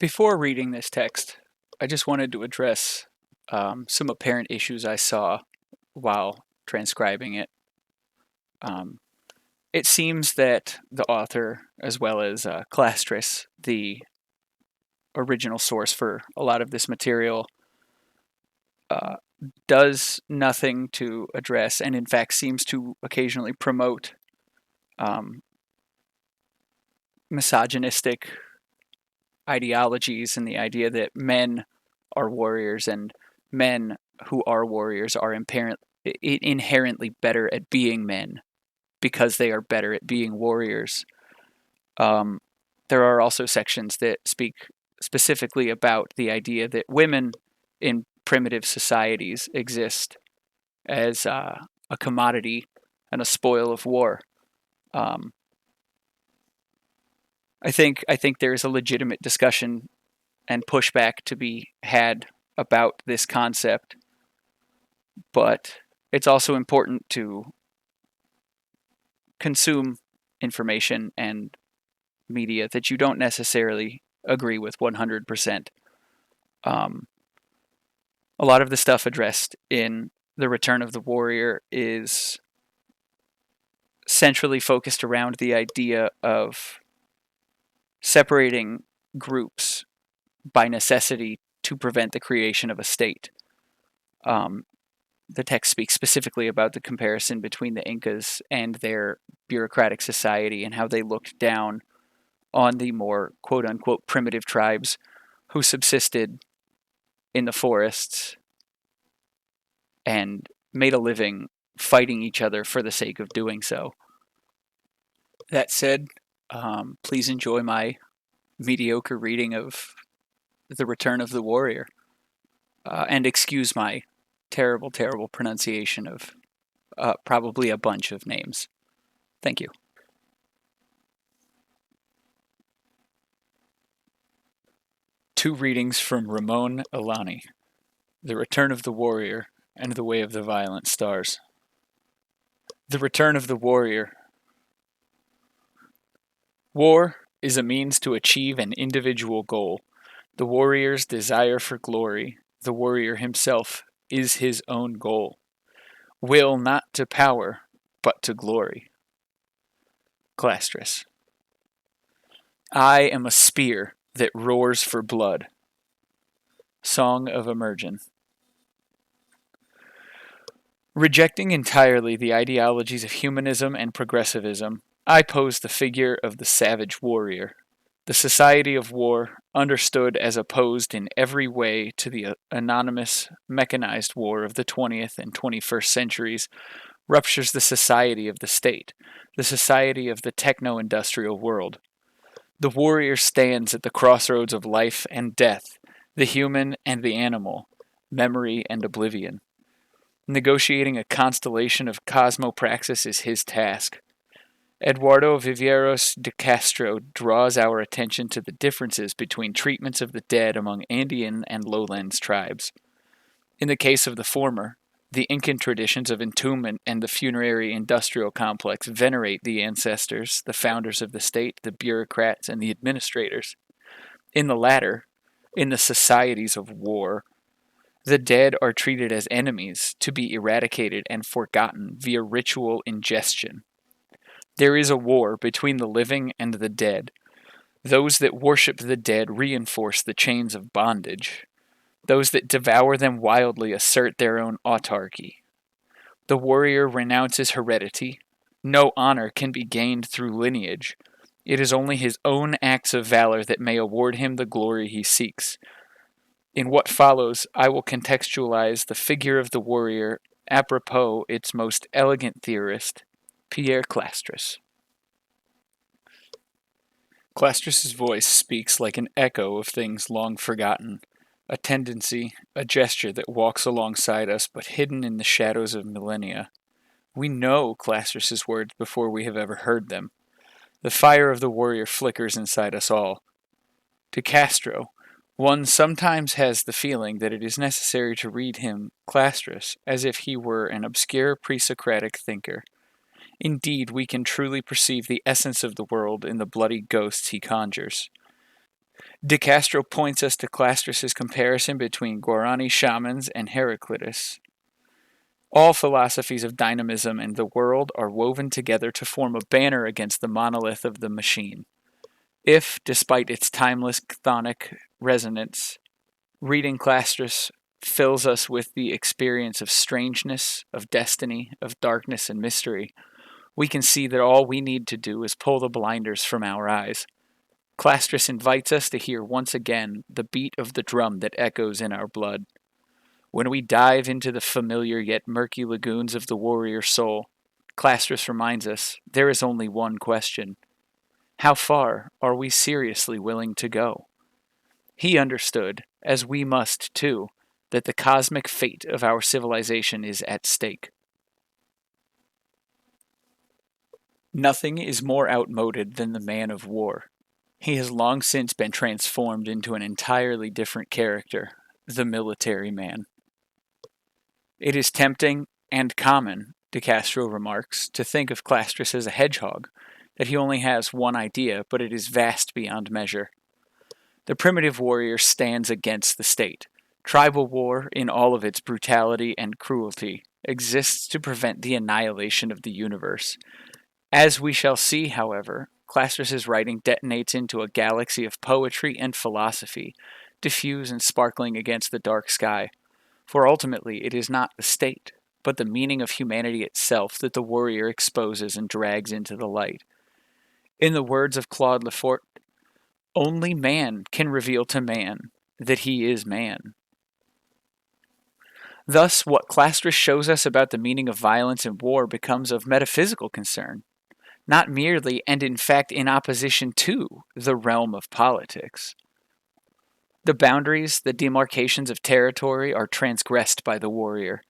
Before reading this text, I just wanted to address some apparent issues I saw while transcribing it. Um, it seems that the author, as well as Clastris, the original source for a lot of this material, uh, does nothing to address and, in fact, seems to occasionally promote um, misogynistic ideologies and the idea that men are warriors and men who are warriors are inherently better at being men because they are better at being warriors. Um, there are also sections that speak specifically about the idea that women in primitive societies exist as a commodity and a spoil of war. Um, I think there is a legitimate discussion and pushback to be had about this concept, but it's also important to consume information and media that you don't necessarily agree with 100%. Um, a lot of the stuff addressed in The Return of the Warrior is centrally focused around the idea of separating groups by necessity to prevent the creation of a state. Um, the text speaks specifically about the comparison between the Incas and their bureaucratic society and how they looked down on the more quote unquote primitive tribes who subsisted in the forests and made a living fighting each other for the sake of doing so. That said, please enjoy my mediocre reading of The Return of the Warrior, and excuse my terrible, terrible pronunciation of probably a bunch of names. Thank you. Two readings from Ramon Elani, The Return of the Warrior and The Way of the Violent Stars. The Return of the Warrior. War is a means to achieve an individual goal. The warrior's desire for glory, the warrior himself, is his own goal. Will not to power, but to glory. Clastris. I am a spear that roars for blood. Song of Emergen. Rejecting entirely the ideologies of humanism and progressivism, I pose the figure of the savage warrior, the society of war, understood as opposed in every way to the anonymous, mechanized war of the 20th and 21st centuries, ruptures the society of the state, the society of the techno-industrial world. The warrior stands at the crossroads of life and death, the human and the animal, memory and oblivion. Negotiating a constellation of cosmopraxis is his task. Eduardo Viveiros de Castro draws our attention to the differences between treatments of the dead among Andean and lowlands tribes. In the case of the former, the Incan traditions of entombment and the funerary industrial complex venerate the ancestors, the founders of the state, the bureaucrats, and the administrators. In the latter, in the societies of war, the dead are treated as enemies to be eradicated and forgotten via ritual ingestion. There is a war between the living and the dead. Those that worship the dead reinforce the chains of bondage. Those that devour them wildly assert their own autarky. The warrior renounces heredity. No honor can be gained through lineage. It is only his own acts of valor that may award him the glory he seeks. In what follows, I will contextualize the figure of the warrior apropos its most elegant theorist, Pierre Clastris. Clastris's voice speaks like an echo of things long forgotten, a tendency, a gesture that walks alongside us but hidden in the shadows of millennia. We know Clastris's words before we have ever heard them. The fire of the warrior flickers inside us all. To Castro, one sometimes has the feeling that it is necessary to read him, Clastris, as if he were an obscure pre-Socratic thinker. Indeed, we can truly perceive the essence of the world in the bloody ghosts he conjures. De Castro points us to Clastres' comparison between Guarani shamans and Heraclitus. All philosophies of dynamism and the world are woven together to form a banner against the monolith of the machine. If, despite its timeless chthonic resonance, reading Clastres fills us with the experience of strangeness, of destiny, of darkness and mystery, we can see that all we need to do is pull the blinders from our eyes. Clastres invites us to hear once again the beat of the drum that echoes in our blood. When we dive into the familiar yet murky lagoons of the warrior soul, Clastres reminds us there is only one question. How far are we seriously willing to go? He understood, as we must too, that the cosmic fate of our civilization is at stake. Nothing is more outmoded than the man of war. He has long since been transformed into an entirely different character, the military man. It is tempting and common, De Castro remarks, to think of Clastres as a hedgehog, that he only has one idea, but it is vast beyond measure. The primitive warrior stands against the state. Tribal war, in all of its brutality and cruelty, exists to prevent the annihilation of the universe. As we shall see, however, Clastres' writing detonates into a galaxy of poetry and philosophy, diffuse and sparkling against the dark sky. For ultimately it is not the state, but the meaning of humanity itself that the warrior exposes and drags into the light. In the words of Claude Lefort, only man can reveal to man that he is man. Thus, what Clastres shows us about the meaning of violence and war becomes of metaphysical concern, not merely and in fact in opposition to the realm of politics. The boundaries, the demarcations of territory are transgressed by the warrior.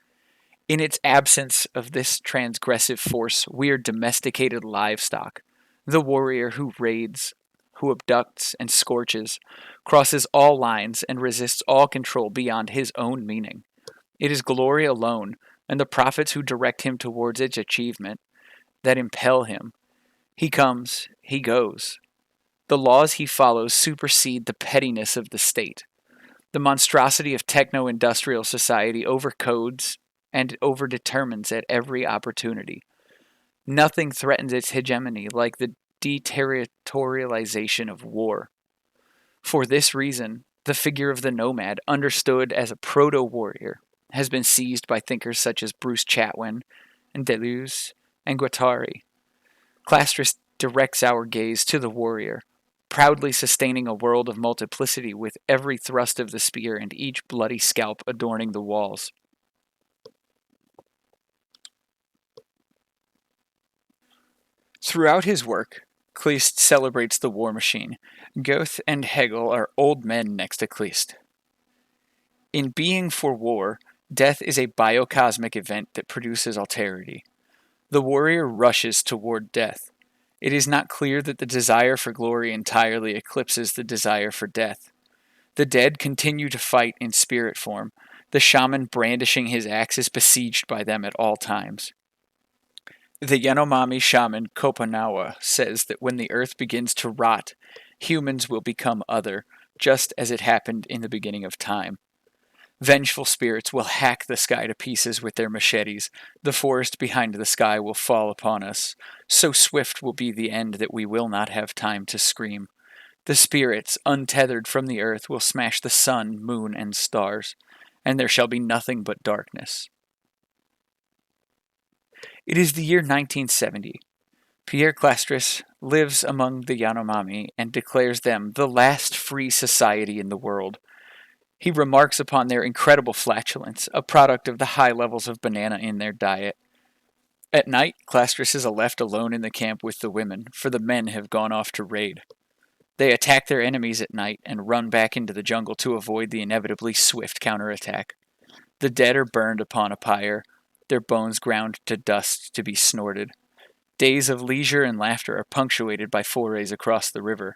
In its absence of this transgressive force, we are domesticated livestock. The warrior who raids, who abducts and scorches, crosses all lines and resists all control beyond his own meaning. It is glory alone, and the prophets who direct him towards its achievement, that impel him. He comes, he goes. The laws he follows supersede the pettiness of the state. The monstrosity of techno-industrial society overcodes and overdetermines at every opportunity. Nothing threatens its hegemony like the deterritorialization of war. For this reason, the figure of the nomad, understood as a proto-warrior, has been seized by thinkers such as Bruce Chatwin and Deleuze and Guattari. Clastres directs our gaze to the warrior, proudly sustaining a world of multiplicity with every thrust of the spear and each bloody scalp adorning the walls. Throughout his work, Kleist celebrates the war machine. Goethe and Hegel are old men next to Kleist. In Being for War, death is a biocosmic event that produces alterity. The warrior rushes toward death. It is not clear that the desire for glory entirely eclipses the desire for death. The dead continue to fight in spirit form. The shaman brandishing his axe is besieged by them at all times. The Yanomami shaman Kopanawa says that when the earth begins to rot, humans will become other, just as it happened in the beginning of time. Vengeful spirits will hack the sky to pieces with their machetes. The forest behind the sky will fall upon us. So swift will be the end that we will not have time to scream. The spirits, untethered from the earth, will smash the sun, moon, and stars, and there shall be nothing but darkness. It is the year 1970. Pierre Clastres lives among the Yanomami and declares them the last free society in the world. He remarks upon their incredible flatulence, a product of the high levels of banana in their diet. At night, Clastres is left alone in the camp with the women, for the men have gone off to raid. They attack their enemies at night and run back into the jungle to avoid the inevitably swift counterattack. The dead are burned upon a pyre, their bones ground to dust to be snorted. Days of leisure and laughter are punctuated by forays across the river.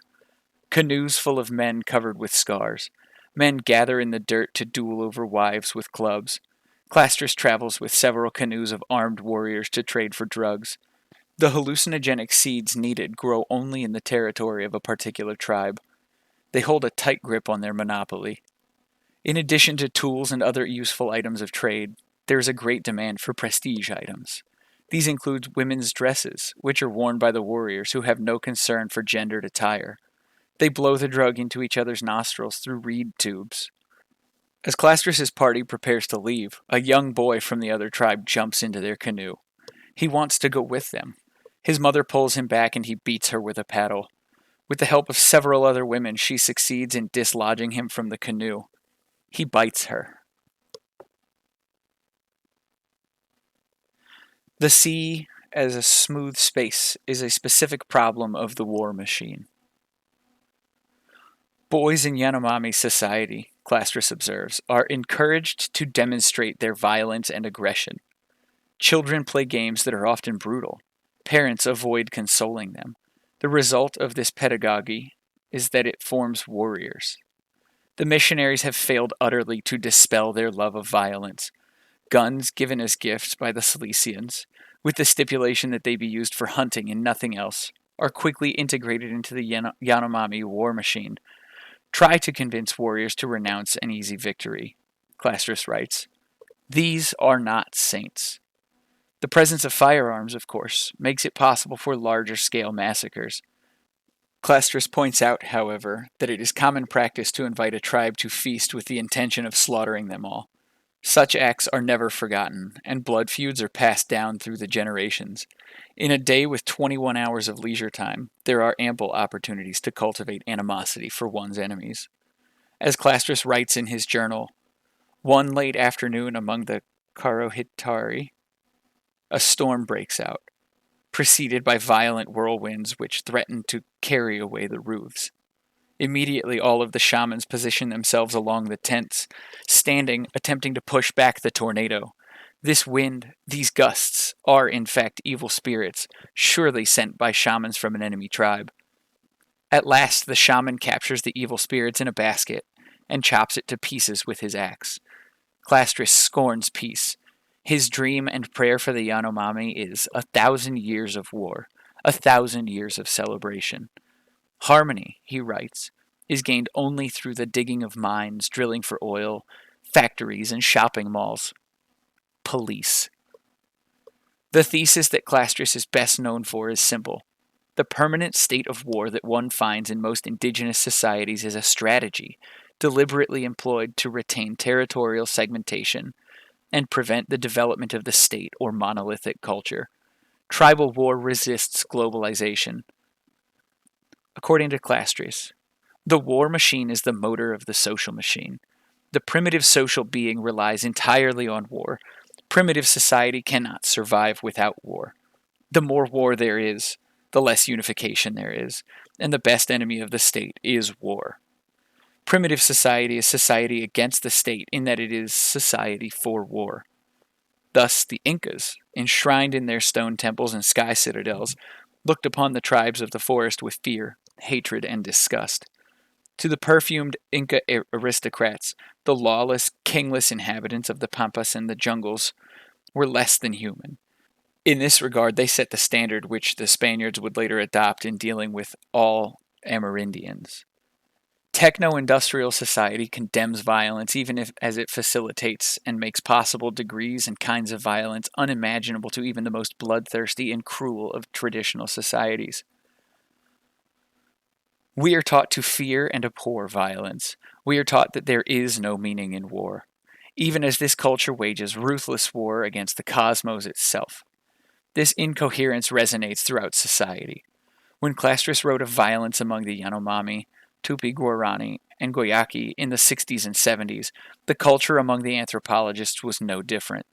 Canoes full of men covered with scars. Men gather in the dirt to duel over wives with clubs. Clastres travels with several canoes of armed warriors to trade for drugs. The hallucinogenic seeds needed grow only in the territory of a particular tribe. They hold a tight grip on their monopoly. In addition to tools and other useful items of trade, there is a great demand for prestige items. These include women's dresses, which are worn by the warriors who have no concern for gendered attire. They blow the drug into each other's nostrils through reed tubes. As Clastrus's party prepares to leave, a young boy from the other tribe jumps into their canoe. He wants to go with them. His mother pulls him back and he beats her with a paddle. With the help of several other women, she succeeds in dislodging him from the canoe. He bites her. The sea as a smooth space is a specific problem of the war machine. Boys in Yanomami society, Clastrus observes, are encouraged to demonstrate their violence and aggression. Children play games that are often brutal. Parents avoid consoling them. The result of this pedagogy is that it forms warriors. The missionaries have failed utterly to dispel their love of violence. Guns given as gifts by the Cilicians, with the stipulation that they be used for hunting and nothing else, are quickly integrated into the Yanomami war machine. Try to convince warriors to renounce an easy victory, Clastrus writes. These are not saints. The presence of firearms, of course, makes it possible for larger-scale massacres. Clastrus points out, however, that it is common practice to invite a tribe to feast with the intention of slaughtering them all. Such acts are never forgotten, and blood feuds are passed down through the generations. In a day with 21 hours of leisure time, there are ample opportunities to cultivate animosity for one's enemies. As Clastrus writes in his journal, one late afternoon among the Karohitari, a storm breaks out, preceded by violent whirlwinds which threaten to carry away the roofs. Immediately, all of the shamans position themselves along the tents, standing, attempting to push back the tornado. This wind, these gusts, are in fact evil spirits, surely sent by shamans from an enemy tribe. At last, the shaman captures the evil spirits in a basket and chops it to pieces with his axe. Clastrus scorns peace. His dream and prayer for the Yanomami is 1,000 years of war, 1,000 years of celebration. Harmony, he writes, is gained only through the digging of mines, drilling for oil, factories, and shopping malls. Police. The thesis that Clastrus is best known for is simple. The permanent state of war that one finds in most indigenous societies is a strategy, deliberately employed to retain territorial segmentation and prevent the development of the state or monolithic culture. Tribal war resists globalization. According to Clastrus, the war machine is the motor of the social machine. The primitive social being relies entirely on war. Primitive society cannot survive without war. The more war there is, the less unification there is, and the best enemy of the state is war. Primitive society is society against the state in that it is society for war. Thus, the Incas, enshrined in their stone temples and sky citadels, looked upon the tribes of the forest with fear, hatred, and disgust. To the perfumed Inca aristocrats, the lawless, kingless inhabitants of the pampas and the jungles were less than human. In this regard, they set the standard which the Spaniards would later adopt in dealing with all Amerindians. Techno-industrial society condemns violence even as it facilitates and makes possible degrees and kinds of violence unimaginable to even the most bloodthirsty and cruel of traditional societies. We are taught to fear and abhor violence. We are taught that there is no meaning in war, even as this culture wages ruthless war against the cosmos itself. This incoherence resonates throughout society. When Clastrus wrote of violence among the Yanomami, Tupi-Guarani, and Guayaki in the 60s and 70s, the culture among the anthropologists was no different.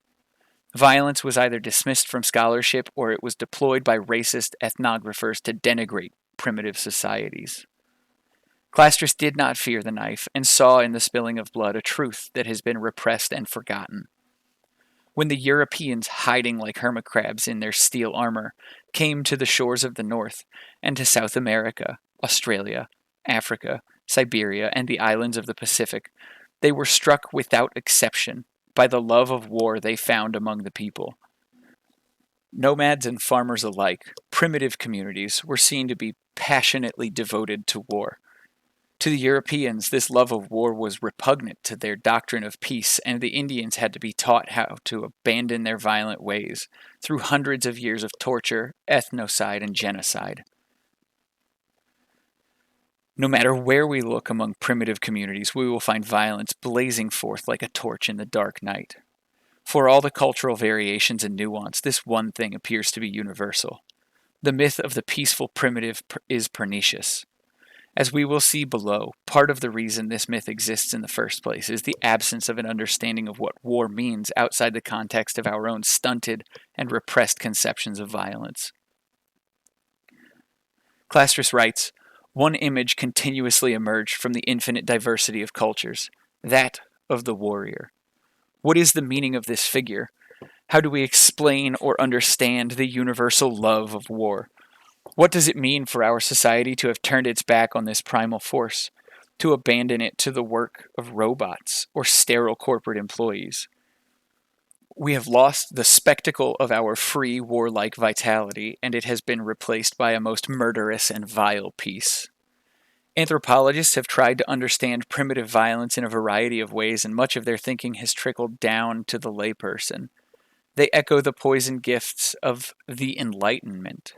Violence was either dismissed from scholarship or it was deployed by racist ethnographers to denigrate primitive societies. Clastrus did not fear the knife and saw in the spilling of blood a truth that has been repressed and forgotten. When the Europeans, hiding like hermit crabs in their steel armor, came to the shores of the North and to South America, Australia, Africa, Siberia, and the islands of the Pacific, they were struck without exception by the love of war they found among the people. Nomads and farmers alike, primitive communities, were seen to be passionately devoted to war. To the Europeans, this love of war was repugnant to their doctrine of peace, and the Indians had to be taught how to abandon their violent ways through hundreds of years of torture, ethnocide, and genocide. No matter where we look among primitive communities, we will find violence blazing forth like a torch in the dark night. For all the cultural variations and nuance, this one thing appears to be universal. The myth of the peaceful primitive is pernicious. As we will see below, part of the reason this myth exists in the first place is the absence of an understanding of what war means outside the context of our own stunted and repressed conceptions of violence. Clastres writes, "One image continuously emerged from the infinite diversity of cultures, that of the warrior. What is the meaning of this figure? How do we explain or understand the universal love of war? What does it mean for our society to have turned its back on this primal force, to abandon it to the work of robots or sterile corporate employees? We have lost the spectacle of our free, warlike vitality, and it has been replaced by a most murderous and vile peace." Anthropologists have tried to understand primitive violence in a variety of ways, and much of their thinking has trickled down to the layperson. They echo the poisoned gifts of the Enlightenment.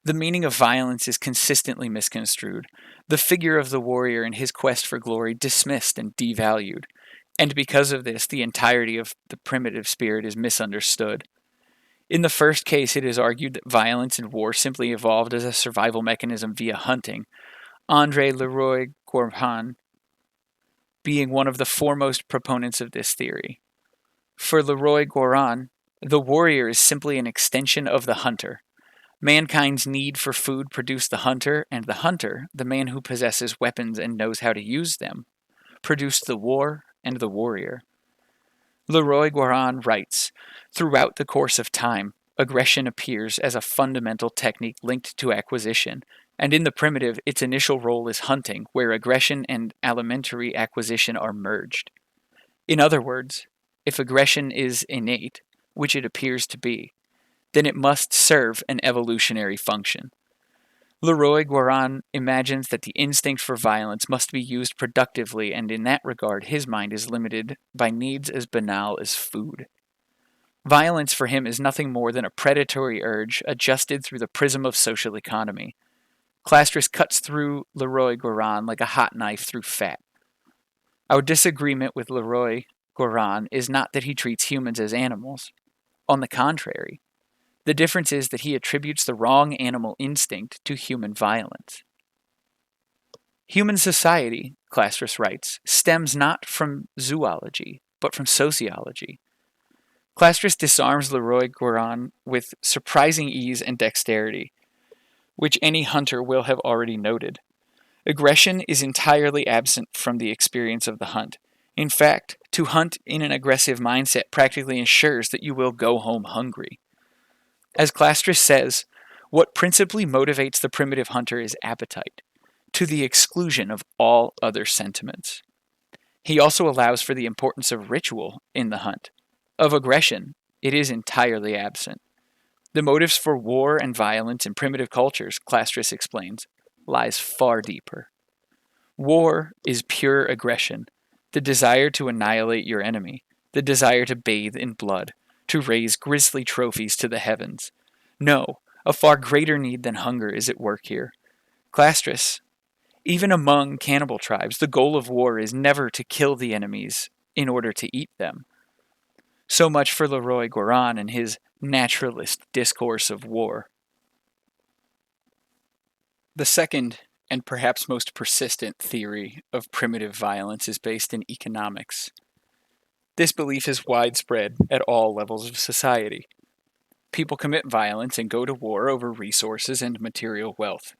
The meaning of violence is consistently misconstrued, the figure of the warrior and his quest for glory dismissed and devalued, and because of this, the entirety of the primitive spirit is misunderstood. In the first case, it is argued that violence and war simply evolved as a survival mechanism via hunting, André Leroy-Gourhan being one of the foremost proponents of this theory. For Leroy-Gourhan, the warrior is simply an extension of the hunter. Mankind's need for food produced the hunter, and the hunter, the man who possesses weapons and knows how to use them, produced the war and the warrior. Leroy-Gourhan writes, "Throughout the course of time, aggression appears as a fundamental technique linked to acquisition, and in the primitive, its initial role is hunting, where aggression and alimentary acquisition are merged. In other words, if aggression is innate, which it appears to be, then it must serve an evolutionary function. Leroy-Gourhan imagines that the instinct for violence must be used productively, and in that regard his mind is limited by needs as banal as food. Violence for him is nothing more than a predatory urge adjusted through the prism of social economy. Clastres cuts through Leroy-Gourhan like a hot knife through fat. Our disagreement with Leroy-Gourhan is not that he treats humans as animals. On the contrary, the difference is that he attributes the wrong animal instinct to human violence. Human society, Clastres writes, stems not from zoology, but from sociology. Clastres disarms Leroy-Gourhan with surprising ease and dexterity, which any hunter will have already noted. Aggression is entirely absent from the experience of the hunt. In fact, to hunt in an aggressive mindset practically ensures that you will go home hungry. As Clastres says, what principally motivates the primitive hunter is appetite, to the exclusion of all other sentiments. He also allows for the importance of ritual in the hunt. Of aggression, it is entirely absent. The motives for war and violence in primitive cultures, Clastres explains, lies far deeper. War is pure aggression, the desire to annihilate your enemy, the desire to bathe in blood, to raise grisly trophies to the heavens. No, a far greater need than hunger is at work here. Clastres, even among cannibal tribes, the goal of war is never to kill the enemies in order to eat them. So much for Leroy-Gourhan and his naturalist discourse of war. The second, and perhaps most persistent theory of primitive violence is based in economics. This belief is widespread at all levels of society. People commit violence and go to war over resources and material wealth.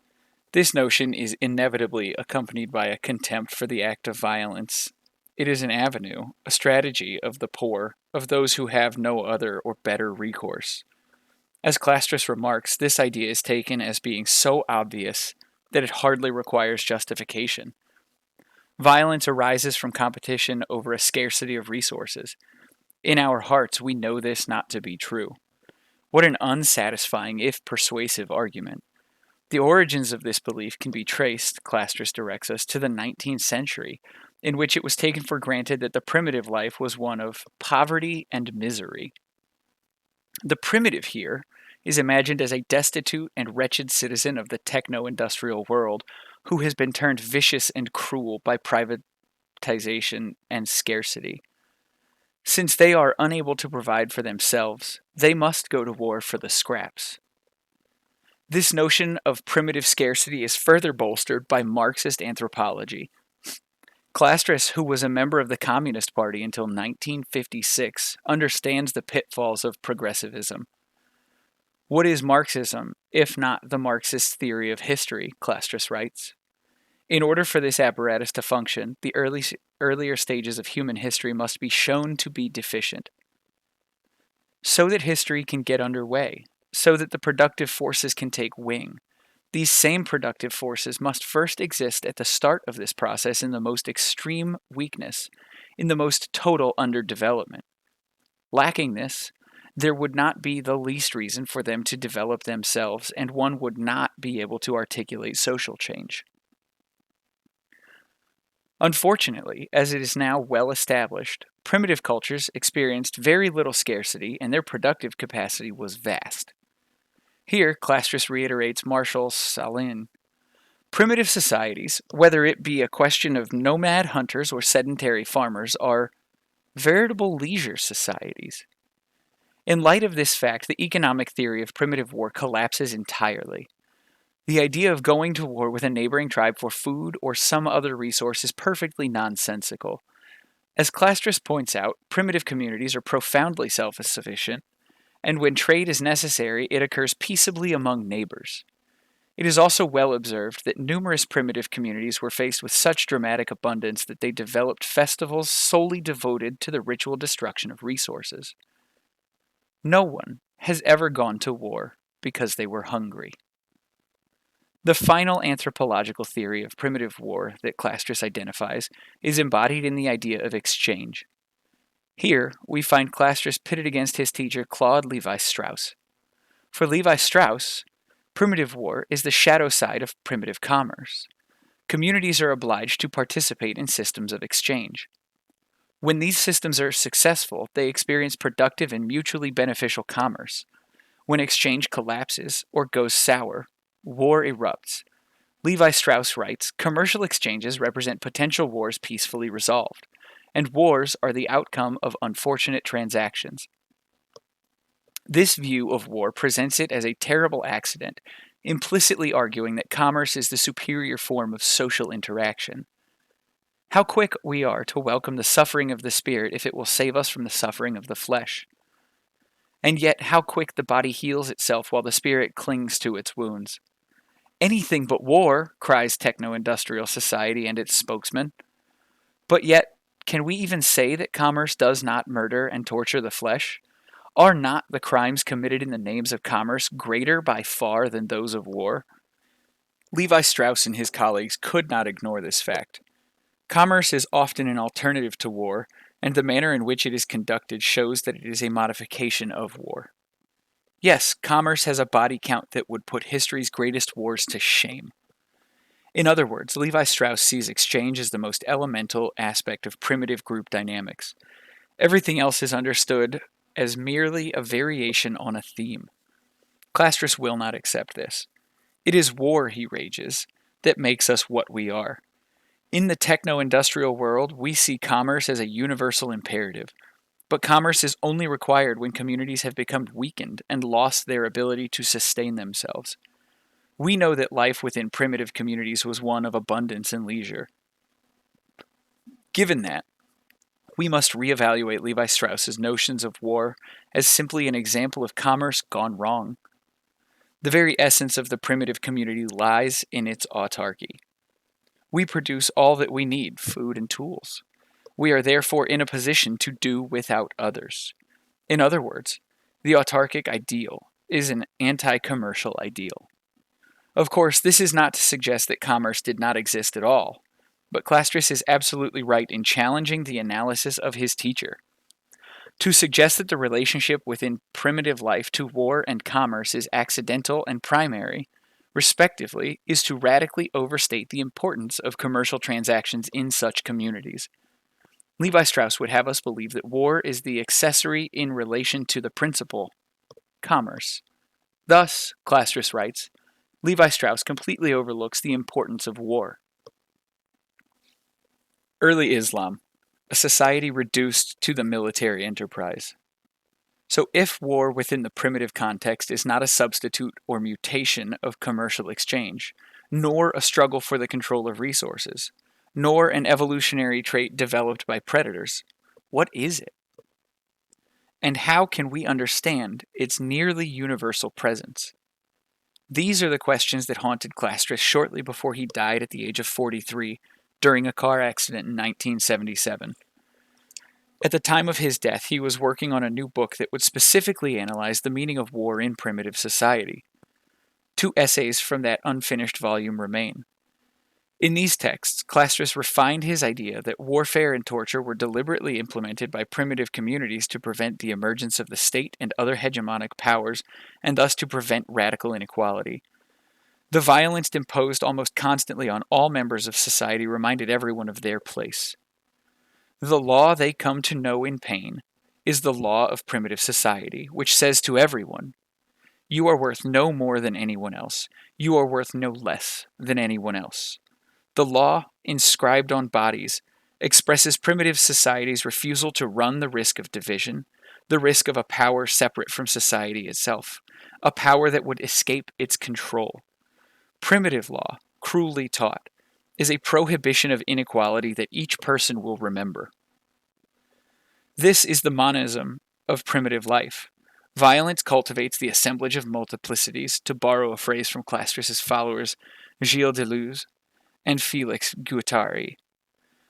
This notion is inevitably accompanied by a contempt for the act of violence. It is an avenue, a strategy of the poor, of those who have no other or better recourse. As Clastres remarks, this idea is taken as being so obvious that it hardly requires justification. Violence arises from competition over a scarcity of resources. In our hearts, we know this not to be true. What an unsatisfying, if persuasive, argument. The origins of this belief can be traced, Clastres directs us, to the 19th century, in which it was taken for granted that the primitive life was one of poverty and misery. The primitive here is imagined as a destitute and wretched citizen of the techno-industrial world who has been turned vicious and cruel by privatization and scarcity. Since they are unable to provide for themselves, they must go to war for the scraps. This notion of primitive scarcity is further bolstered by Marxist anthropology. Clastres, who was a member of the Communist Party until 1956, understands the pitfalls of progressivism. What is Marxism, if not the Marxist theory of history, Clastres writes? In order for this apparatus to function, the earlier stages of human history must be shown to be deficient, so that history can get underway, so that the productive forces can take wing. These same productive forces must first exist at the start of this process in the most extreme weakness, in the most total underdevelopment. Lacking this, there would not be the least reason for them to develop themselves, and one would not be able to articulate social change. Unfortunately, as it is now well established, primitive cultures experienced very little scarcity and their productive capacity was vast. Here, Clastres reiterates Marshall Salin. Primitive societies, whether it be a question of nomad hunters or sedentary farmers, are veritable leisure societies. In light of this fact, the economic theory of primitive war collapses entirely. The idea of going to war with a neighboring tribe for food or some other resource is perfectly nonsensical. As Clastres points out, primitive communities are profoundly self-sufficient, and when trade is necessary, it occurs peaceably among neighbors. It is also well observed that numerous primitive communities were faced with such dramatic abundance that they developed festivals solely devoted to the ritual destruction of resources. No one has ever gone to war because they were hungry. The final anthropological theory of primitive war that Clastres identifies is embodied in the idea of exchange. Here, we find Clastres pitted against his teacher Claude Lévi-Strauss. For Lévi-Strauss, primitive war is the shadow side of primitive commerce. Communities are obliged to participate in systems of exchange. When these systems are successful, they experience productive and mutually beneficial commerce. When exchange collapses or goes sour, war erupts. Lévi-Strauss writes, commercial exchanges represent potential wars peacefully resolved, and wars are the outcome of unfortunate transactions. This view of war presents it as a terrible accident, implicitly arguing that commerce is the superior form of social interaction. How quick we are to welcome the suffering of the spirit if it will save us from the suffering of the flesh. And yet how quick the body heals itself while the spirit clings to its wounds. Anything but war, cries techno-industrial society and its spokesman. But yet, can we even say that commerce does not murder and torture the flesh? Are not the crimes committed in the names of commerce greater by far than those of war? Lévi-Strauss and his colleagues could not ignore this fact. Commerce is often an alternative to war, and the manner in which it is conducted shows that it is a modification of war. Yes, commerce has a body count that would put history's greatest wars to shame. In other words, Lévi-Strauss sees exchange as the most elemental aspect of primitive group dynamics. Everything else is understood as merely a variation on a theme. Clastres will not accept this. It is war, he rages, that makes us what we are. In the techno-industrial world, we see commerce as a universal imperative. But commerce is only required when communities have become weakened and lost their ability to sustain themselves. We know that life within primitive communities was one of abundance and leisure. Given that, we must reevaluate Lévi-Strauss's notions of war as simply an example of commerce gone wrong. The very essence of the primitive community lies in its autarky. We produce all that we need, food and tools. We are therefore in a position to do without others. In other words, the autarkic ideal is an anti-commercial ideal. Of course, this is not to suggest that commerce did not exist at all, but Clastres is absolutely right in challenging the analysis of his teacher. To suggest that the relationship within primitive life to war and commerce is accidental and primary respectively, is to radically overstate the importance of commercial transactions in such communities. Levi Strauss would have us believe that war is the accessory in relation to the principal, commerce. Thus, Clastres writes, Levi Strauss completely overlooks the importance of war. Early Islam, a society reduced to the military enterprise. So, if war within the primitive context is not a substitute or mutation of commercial exchange, nor a struggle for the control of resources, nor an evolutionary trait developed by predators, what is it? And how can we understand its nearly universal presence? These are the questions that haunted Clastres shortly before he died at the age of 43 during a car accident in 1977. At the time of his death, he was working on a new book that would specifically analyze the meaning of war in primitive society. 2 essays from that unfinished volume remain. In these texts, Clastres refined his idea that warfare and torture were deliberately implemented by primitive communities to prevent the emergence of the state and other hegemonic powers, and thus to prevent radical inequality. The violence imposed almost constantly on all members of society reminded everyone of their place. The law they come to know in pain is the law of primitive society, which says to everyone, you are worth no more than anyone else. You are worth no less than anyone else. The law, inscribed on bodies, expresses primitive society's refusal to run the risk of division, the risk of a power separate from society itself, a power that would escape its control. Primitive law, cruelly taught, is a prohibition of inequality that each person will remember. This is the monism of primitive life. Violence cultivates the assemblage of multiplicities, to borrow a phrase from Clastres' followers Gilles Deleuze and Félix Guattari.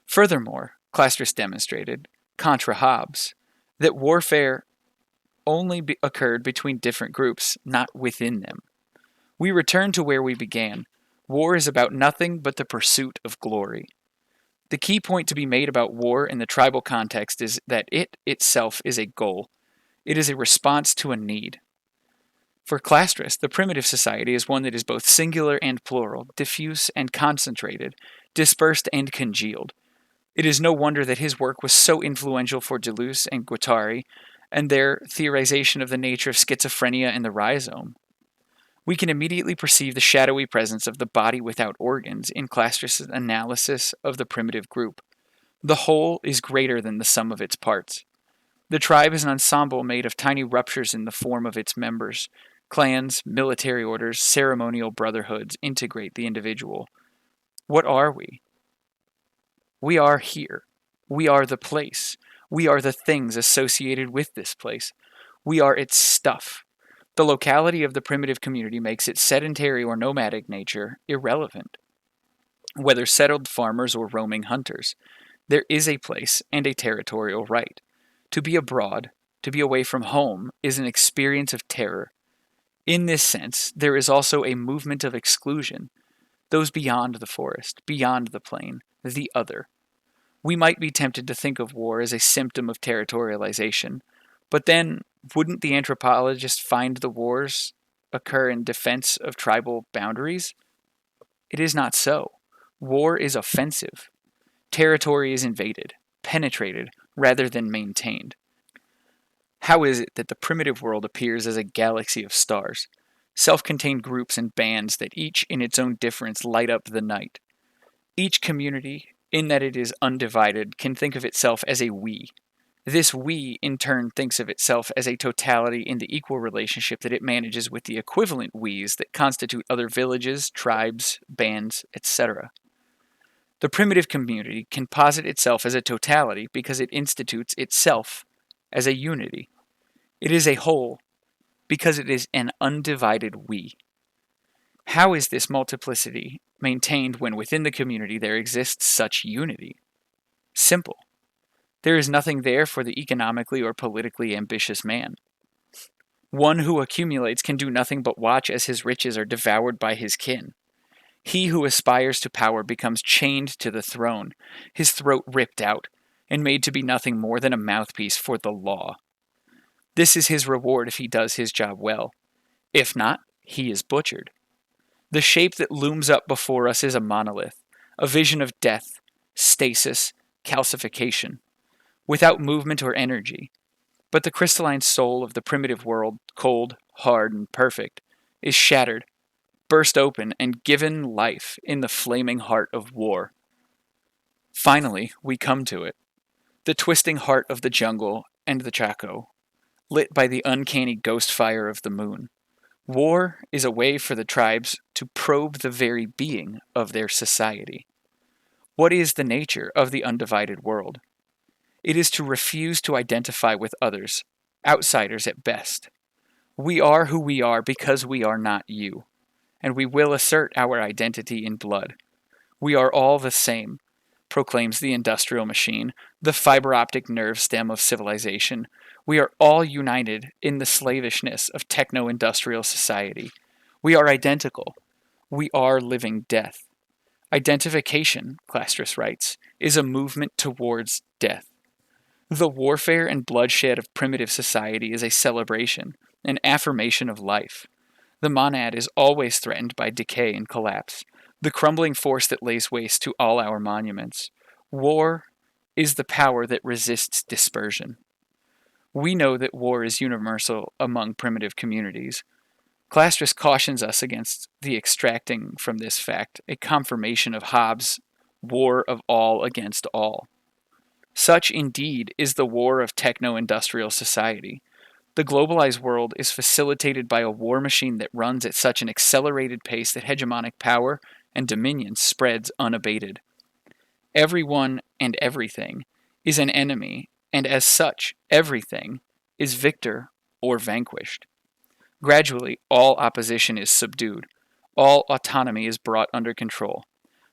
Furthermore, Clastres demonstrated, contra Hobbes, that warfare only occurred between different groups, not within them. We return to where we began. War is about nothing but the pursuit of glory. The key point to be made about war in the tribal context is that it itself is a goal. It is a response to a need. For Clastres, the primitive society is one that is both singular and plural, diffuse and concentrated, dispersed and congealed. It is no wonder that his work was so influential for Deleuze and Guattari, and their theorization of the nature of schizophrenia and the rhizome. We can immediately perceive the shadowy presence of the body without organs in Clastres' analysis of the primitive group. The whole is greater than the sum of its parts. The tribe is an ensemble made of tiny ruptures in the form of its members. Clans, military orders, ceremonial brotherhoods integrate the individual. What are we? We are here. We are the place. We are the things associated with this place. We are its stuff. The locality of the primitive community makes its sedentary or nomadic nature irrelevant. Whether settled farmers or roaming hunters, there is a place and a territorial right. To be abroad, to be away from home, is an experience of terror. In this sense, there is also a movement of exclusion, those beyond the forest, beyond the plain, the other. We might be tempted to think of war as a symptom of territorialization, but then wouldn't the anthropologist find the wars occur in defense of tribal boundaries? It is not so. War is offensive. Territory is invaded, penetrated, rather than maintained. How is it that the primitive world appears as a galaxy of stars, self-contained groups and bands that each in its own difference light up the night? Each community, in that it is undivided, can think of itself as a we. This we, in turn, thinks of itself as a totality in the equal relationship that it manages with the equivalent we's that constitute other villages, tribes, bands, etc. The primitive community can posit itself as a totality because it institutes itself as a unity. It is a whole because it is an undivided we. How is this multiplicity maintained when within the community there exists such unity? Simple. There is nothing there for the economically or politically ambitious man. One who accumulates can do nothing but watch as his riches are devoured by his kin. He who aspires to power becomes chained to the throne, his throat ripped out, and made to be nothing more than a mouthpiece for the law. This is his reward if he does his job well. If not, he is butchered. The shape that looms up before us is a monolith, a vision of death, stasis, calcification, without movement or energy. But the crystalline soul of the primitive world, cold, hard, and perfect, is shattered, burst open, and given life in the flaming heart of war. Finally, we come to it, the twisting heart of the jungle and the Chaco, lit by the uncanny ghost fire of the moon. War is a way for the tribes to probe the very being of their society. What is the nature of the undivided world? It is to refuse to identify with others, outsiders at best. We are who we are because we are not you, and we will assert our identity in blood. We are all the same, proclaims the industrial machine, the fiber optic nerve stem of civilization. We are all united in the slavishness of techno industrial society. We are identical. We are living death. Identification, Clastrus writes, is a movement towards death. The warfare and bloodshed of primitive society is a celebration, an affirmation of life. The monad is always threatened by decay and collapse, the crumbling force that lays waste to all our monuments. War is the power that resists dispersion. We know that war is universal among primitive communities. Clastrus cautions us against the extracting from this fact a confirmation of Hobbes' war of all against all. Such, indeed, is the war of techno-industrial society. The globalized world is facilitated by a war machine that runs at such an accelerated pace that hegemonic power and dominion spreads unabated. Everyone and everything is an enemy, and as such, everything is victor or vanquished. Gradually, all opposition is subdued. All autonomy is brought under control.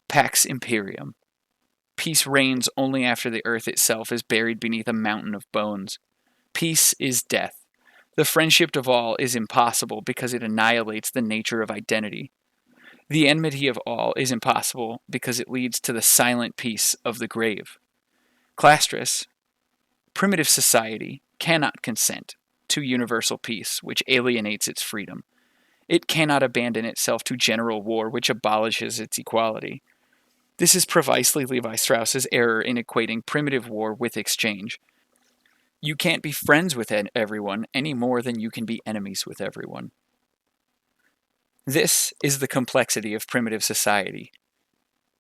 Pax Imperium. Peace reigns only after the earth itself is buried beneath a mountain of bones. Peace is death. The friendship of all is impossible because it annihilates the nature of identity. The enmity of all is impossible because it leads to the silent peace of the grave. Clastrus, primitive society cannot consent to universal peace, which alienates its freedom. It cannot abandon itself to general war, which abolishes its equality. This is precisely Levi Strauss's error in equating primitive war with exchange. You can't be friends with everyone any more than you can be enemies with everyone. This is the complexity of primitive society.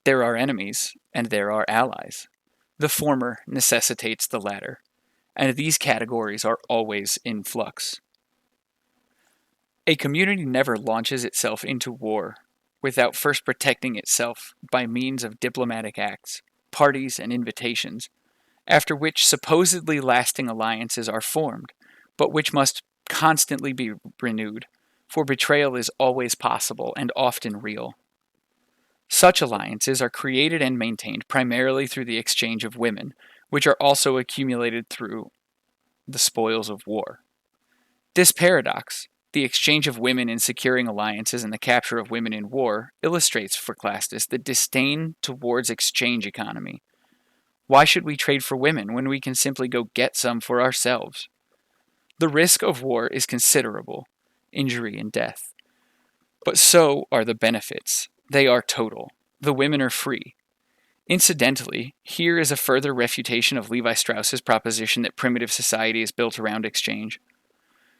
There are enemies, and there are allies. The former necessitates the latter, and these categories are always in flux. A community never launches itself into war without first protecting itself by means of diplomatic acts, parties, and invitations, after which supposedly lasting alliances are formed, but which must constantly be renewed, for betrayal is always possible and often real. Such alliances are created and maintained primarily through the exchange of women, which are also accumulated through the spoils of war. This paradox, the exchange of women in securing alliances and the capture of women in war, illustrates for Clastus the disdain towards exchange economy. Why should we trade for women when we can simply go get some for ourselves? The risk of war is considerable, injury and death. But so are the benefits. They are total. The women are free. Incidentally, here is a further refutation of Levi Strauss's proposition that primitive society is built around exchange.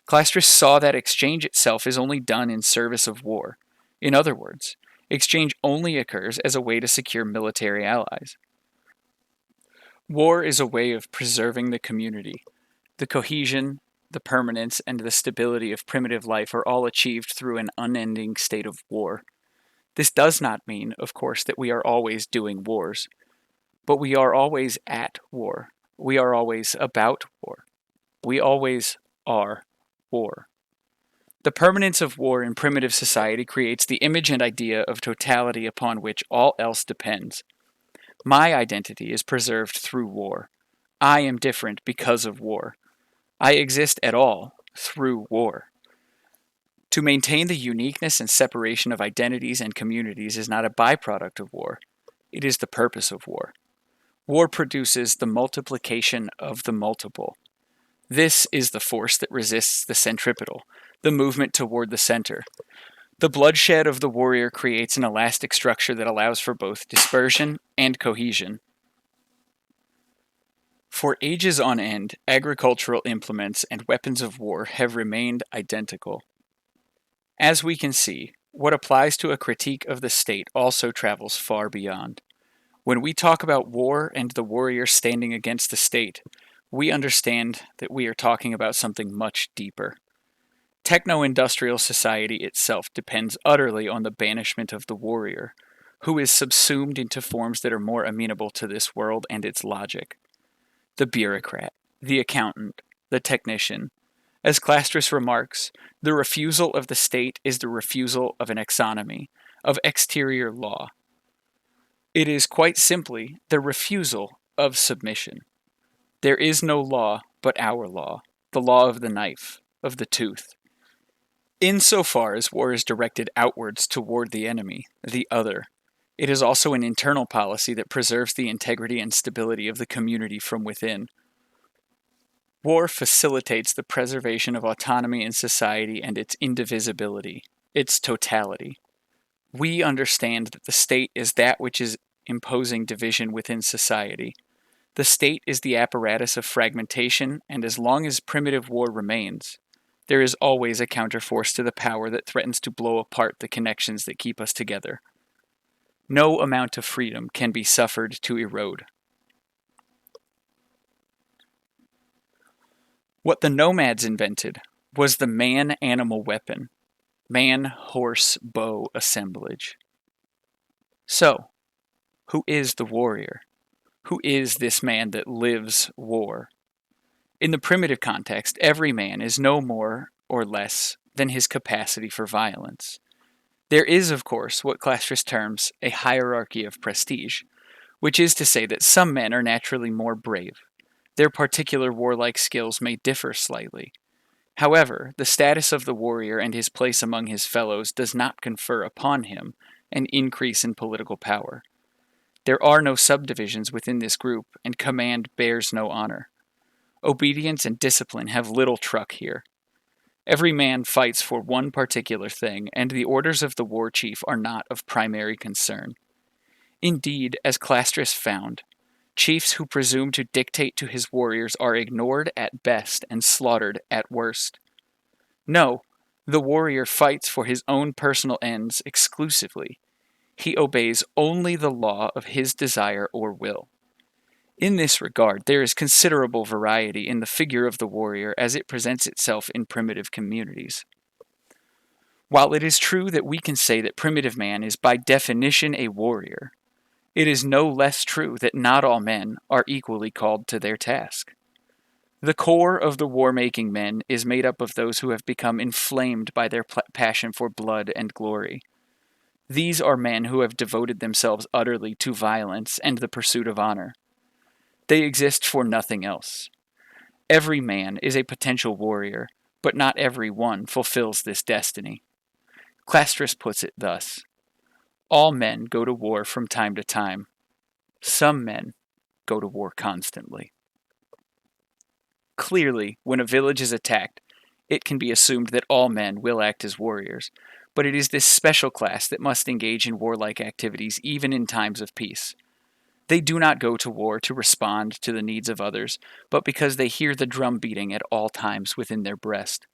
Clastrus saw that exchange itself is only done in service of war. In other words, exchange only occurs as a way to secure military allies. War is a way of preserving the community. The cohesion, the permanence, and the stability of primitive life are all achieved through an unending state of war. This does not mean, of course, that we are always doing wars, but we are always at war. We are always about war. We always are war. The permanence of war in primitive society creates the image and idea of totality upon which all else depends. My identity is preserved through war. I am different because of war. I exist at all through war. To maintain the uniqueness and separation of identities and communities is not a byproduct of war. It is the purpose of war. War produces the multiplication of the multiple. This is the force that resists the centripetal, the movement toward the center. The bloodshed of the warrior creates an elastic structure that allows for both dispersion and cohesion. For ages on end, agricultural implements and weapons of war have remained identical. As we can see, what applies to a critique of the state also travels far beyond. When we talk about war and the warrior standing against the state, we understand that we are talking about something much deeper. Techno-industrial society itself depends utterly on the banishment of the warrior, who is subsumed into forms that are more amenable to this world and its logic. The bureaucrat, the accountant, the technician. As Clastres remarks, the refusal of the state is the refusal of an exonomy, of exterior law. It is quite simply the refusal of submission. There is no law but our law, the law of the knife, of the tooth. Insofar as war is directed outwards toward the enemy, the other, it is also an internal policy that preserves the integrity and stability of the community from within. War facilitates the preservation of autonomy in society and its indivisibility, its totality. We understand that the state is that which is imposing division within society. The state is the apparatus of fragmentation, and as long as primitive war remains, there is always a counterforce to the power that threatens to blow apart the connections that keep us together. No amount of freedom can be suffered to erode. What the nomads invented was the man-animal weapon, man-horse-bow assemblage. So, who is the warrior? Who is this man that lives war? In the primitive context, every man is no more or less than his capacity for violence. There is, of course, what Clastres terms a hierarchy of prestige, which is to say that some men are naturally more brave. Their particular warlike skills may differ slightly. However, the status of the warrior and his place among his fellows does not confer upon him an increase in political power. There are no subdivisions within this group, and command bears no honor. Obedience and discipline have little truck here. Every man fights for one particular thing, and the orders of the war chief are not of primary concern. Indeed, as Clastres found, chiefs who presume to dictate to his warriors are ignored at best and slaughtered at worst. No, the warrior fights for his own personal ends exclusively. He obeys only the law of his desire or will. In this regard, there is considerable variety in the figure of the warrior as it presents itself in primitive communities. While it is true that we can say that primitive man is by definition a warrior, it is no less true that not all men are equally called to their task. The core of the war-making men is made up of those who have become inflamed by their passion for blood and glory. These are men who have devoted themselves utterly to violence and the pursuit of honor. They exist for nothing else. Every man is a potential warrior, but not every one fulfills this destiny. Clastres puts it thus: all men go to war from time to time. Some men go to war constantly. Clearly, when a village is attacked, it can be assumed that all men will act as warriors, but it is this special class that must engage in warlike activities even in times of peace. They do not go to war to respond to the needs of others, but because they hear the drum beating at all times within their breast.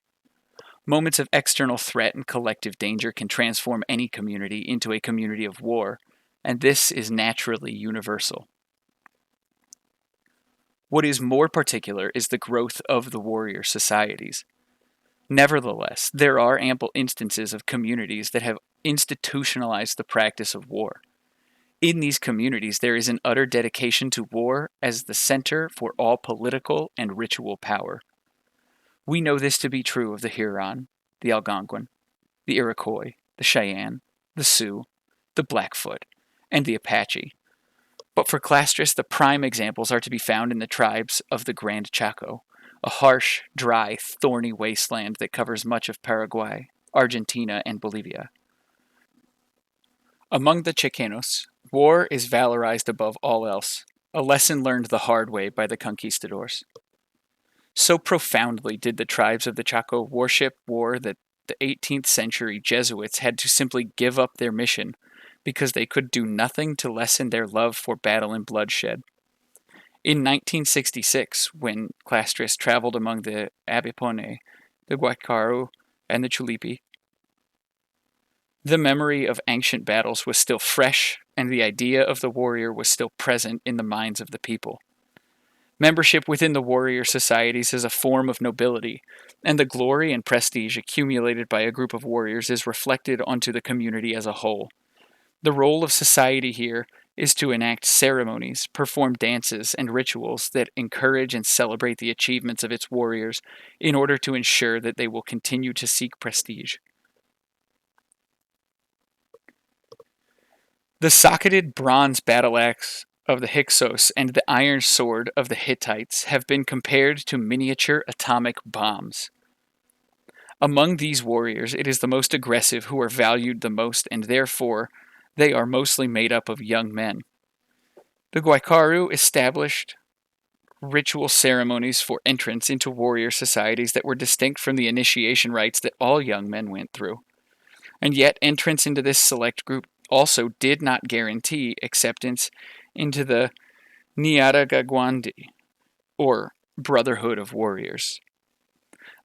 Moments of external threat and collective danger can transform any community into a community of war, and this is naturally universal. What is more particular is the growth of the warrior societies. Nevertheless, there are ample instances of communities that have institutionalized the practice of war. In these communities, there is an utter dedication to war as the center for all political and ritual power. We know this to be true of the Huron, the Algonquin, the Iroquois, the Cheyenne, the Sioux, the Blackfoot, and the Apache. But for Clastres, the prime examples are to be found in the tribes of the Grand Chaco, a harsh, dry, thorny wasteland that covers much of Paraguay, Argentina, and Bolivia. Among the Chicanos, war is valorized above all else, a lesson learned the hard way by the conquistadors. So profoundly did the tribes of the Chaco worship war that the 18th century Jesuits had to simply give up their mission because they could do nothing to lessen their love for battle and bloodshed. In 1966, when Clastres traveled among the Abipone, the Guaycaru, and the Chulipi, the memory of ancient battles was still fresh, and the idea of the warrior was still present in the minds of the people. Membership within the warrior societies is a form of nobility, and the glory and prestige accumulated by a group of warriors is reflected onto the community as a whole. The role of society here is to enact ceremonies, perform dances, and rituals that encourage and celebrate the achievements of its warriors in order to ensure that they will continue to seek prestige. The socketed bronze battle axe of the Hyksos and the iron sword of the Hittites have been compared to miniature atomic bombs. Among these warriors, it is the most aggressive who are valued the most, and therefore they are mostly made up of young men. The Guaycaru established ritual ceremonies for entrance into warrior societies that were distinct from the initiation rites that all young men went through. And yet, entrance into this select group also did not guarantee acceptance into the Nyaragagwandi, or Brotherhood of Warriors.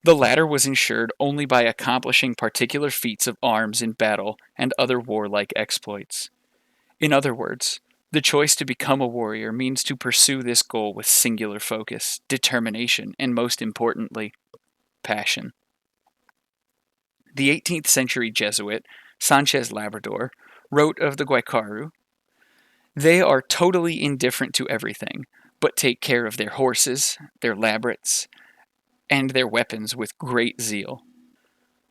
The latter was ensured only by accomplishing particular feats of arms in battle and other warlike exploits. In other words, the choice to become a warrior means to pursue this goal with singular focus, determination, and most importantly, passion. The 18th century Jesuit, Sanchez Labrador, wrote of the Guaycaru, "They are totally indifferent to everything, but take care of their horses, their labrets, and their weapons with great zeal."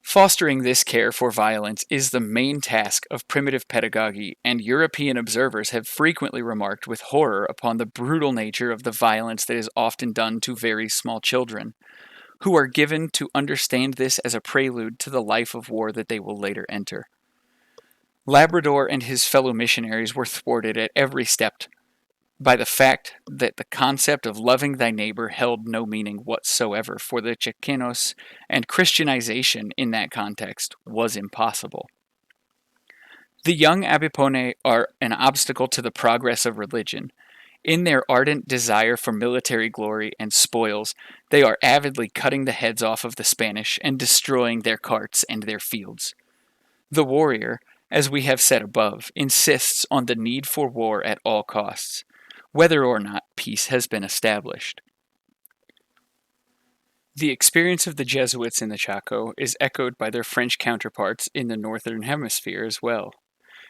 Fostering this care for violence is the main task of primitive pedagogy, and European observers have frequently remarked with horror upon the brutal nature of the violence that is often done to very small children, who are given to understand this as a prelude to the life of war that they will later enter. Labrador and his fellow missionaries were thwarted at every step by the fact that the concept of loving thy neighbor held no meaning whatsoever for the Chicanos, and Christianization in that context was impossible. The young Abipone are an obstacle to the progress of religion. In their ardent desire for military glory and spoils, they are avidly cutting the heads off of the Spanish and destroying their carts and their fields. The warrior, as we have said above, insists on the need for war at all costs, whether or not peace has been established. The experience of the Jesuits in the Chaco is echoed by their French counterparts in the Northern Hemisphere as well.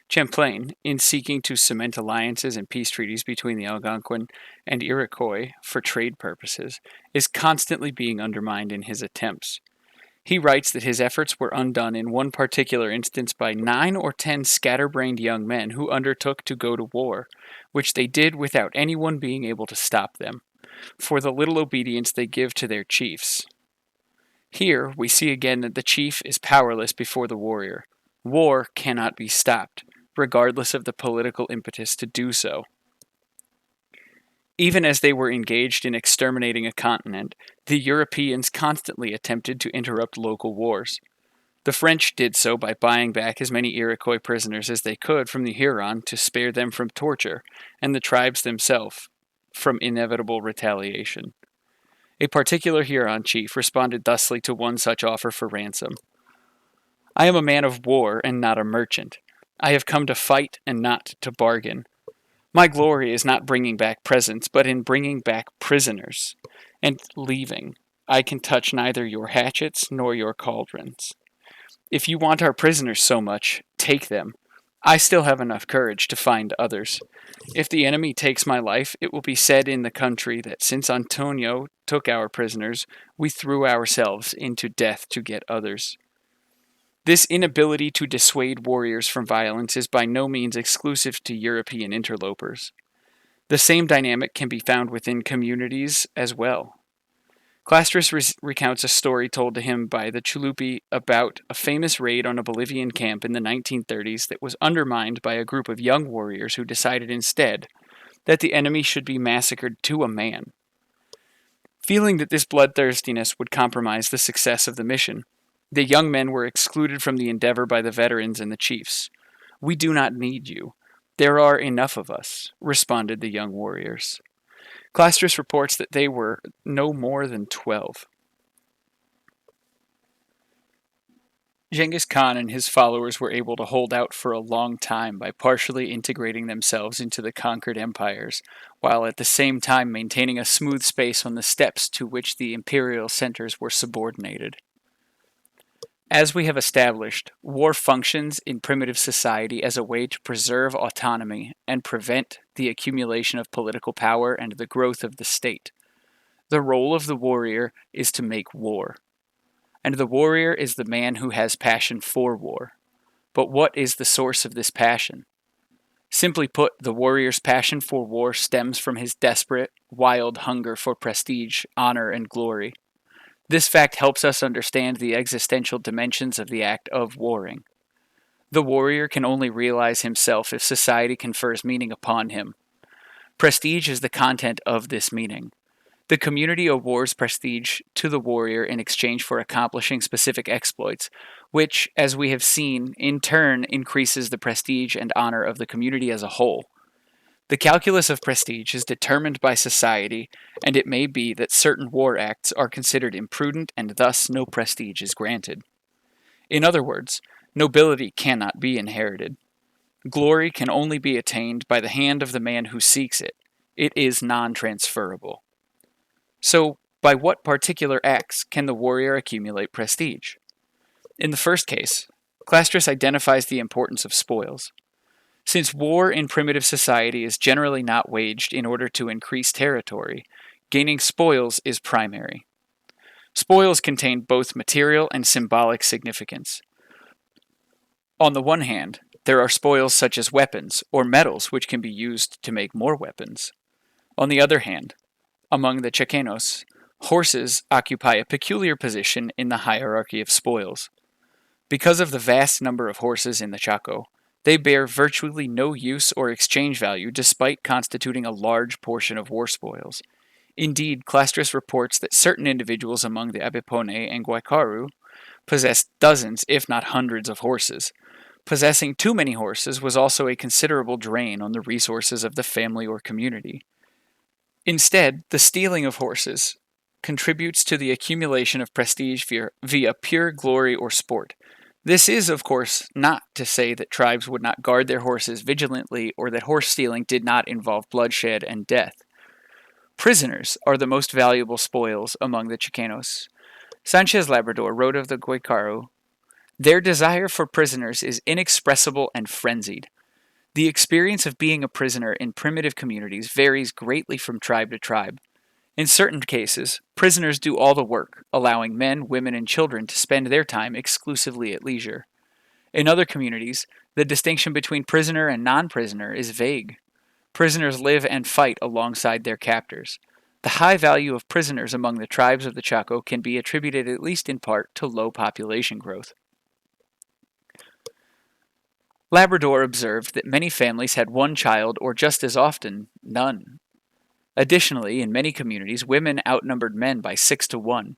Champlain, in seeking to cement alliances and peace treaties between the Algonquin and Iroquois for trade purposes, is constantly being undermined in his attempts. He writes that his efforts were undone in one particular instance by 9 or 10 scatterbrained young men who undertook to go to war, which they did without anyone being able to stop them, for the little obedience they give to their chiefs. Here we see again that the chief is powerless before the warrior. War cannot be stopped, regardless of the political impetus to do so. Even as they were engaged in exterminating a continent, the Europeans constantly attempted to interrupt local wars. The French did so by buying back as many Iroquois prisoners as they could from the Huron to spare them from torture, and the tribes themselves from inevitable retaliation. A particular Huron chief responded thusly to one such offer for ransom: "I am a man of war and not a merchant. I have come to fight and not to bargain. My glory is not bringing back presents, but in bringing back prisoners. And leaving, I can touch neither your hatchets nor your cauldrons. If you want our prisoners so much, take them. I still have enough courage to find others. If the enemy takes my life, it will be said in the country that since Antonio took our prisoners, we threw ourselves into death to get others." This inability to dissuade warriors from violence is by no means exclusive to European interlopers. The same dynamic can be found within communities as well. Clastres recounts a story told to him by the Chulupi about a famous raid on a Bolivian camp in the 1930s that was undermined by a group of young warriors who decided instead that the enemy should be massacred to a man. Feeling that this bloodthirstiness would compromise the success of the mission, The young men were excluded from the endeavor by the veterans and the chiefs. "We do not need you. There are enough of us," responded the young warriors. Clastres reports that they were no more than 12. Genghis Khan and his followers were able to hold out for a long time by partially integrating themselves into the conquered empires, while at the same time maintaining a smooth space on the steppes to which the imperial centers were subordinated. As we have established, war functions in primitive society as a way to preserve autonomy and prevent the accumulation of political power and the growth of the state. The role of the warrior is to make war, and the warrior is the man who has passion for war. But what is the source of this passion? Simply put, the warrior's passion for war stems from his desperate, wild hunger for prestige, honor, and glory. This fact helps us understand the existential dimensions of the act of warring. The warrior can only realize himself if society confers meaning upon him. Prestige is the content of this meaning. The community awards prestige to the warrior in exchange for accomplishing specific exploits, which, as we have seen, in turn increases the prestige and honor of the community as a whole. The calculus of prestige is determined by society, and it may be that certain war acts are considered imprudent and thus no prestige is granted. In other words, nobility cannot be inherited. Glory can only be attained by the hand of the man who seeks it. It is non-transferable. So, by what particular acts can the warrior accumulate prestige? In the first case, Clastres identifies the importance of spoils. Since war in primitive society is generally not waged in order to increase territory, gaining spoils is primary. Spoils contain both material and symbolic significance. On the one hand, there are spoils such as weapons or metals which can be used to make more weapons. On the other hand, among the Chaqueños, horses occupy a peculiar position in the hierarchy of spoils. Because of the vast number of horses in the Chaco, they bear virtually no use or exchange value despite constituting a large portion of war spoils. Indeed, Clastres reports that certain individuals among the Abipone and Guaycaru possessed dozens, if not hundreds, of horses. Possessing too many horses was also a considerable drain on the resources of the family or community. Instead, the stealing of horses contributes to the accumulation of prestige via pure glory or sport. This is, of course, not to say that tribes would not guard their horses vigilantly or that horse stealing did not involve bloodshed and death. Prisoners are the most valuable spoils among the Chicanos. Sanchez Labrador wrote of the Guaycaro, "Their desire for prisoners is inexpressible and frenzied. The experience of being a prisoner in primitive communities varies greatly from tribe to tribe. In certain cases, prisoners do all the work, allowing men, women, and children to spend their time exclusively at leisure. In other communities, the distinction between prisoner and non-prisoner is vague. Prisoners live and fight alongside their captors. The high value of prisoners among the tribes of the Chaco can be attributed at least in part to low population growth." Labrador observed that many families had one child or just as often, none. Additionally, in many communities, women outnumbered men by 6 to 1.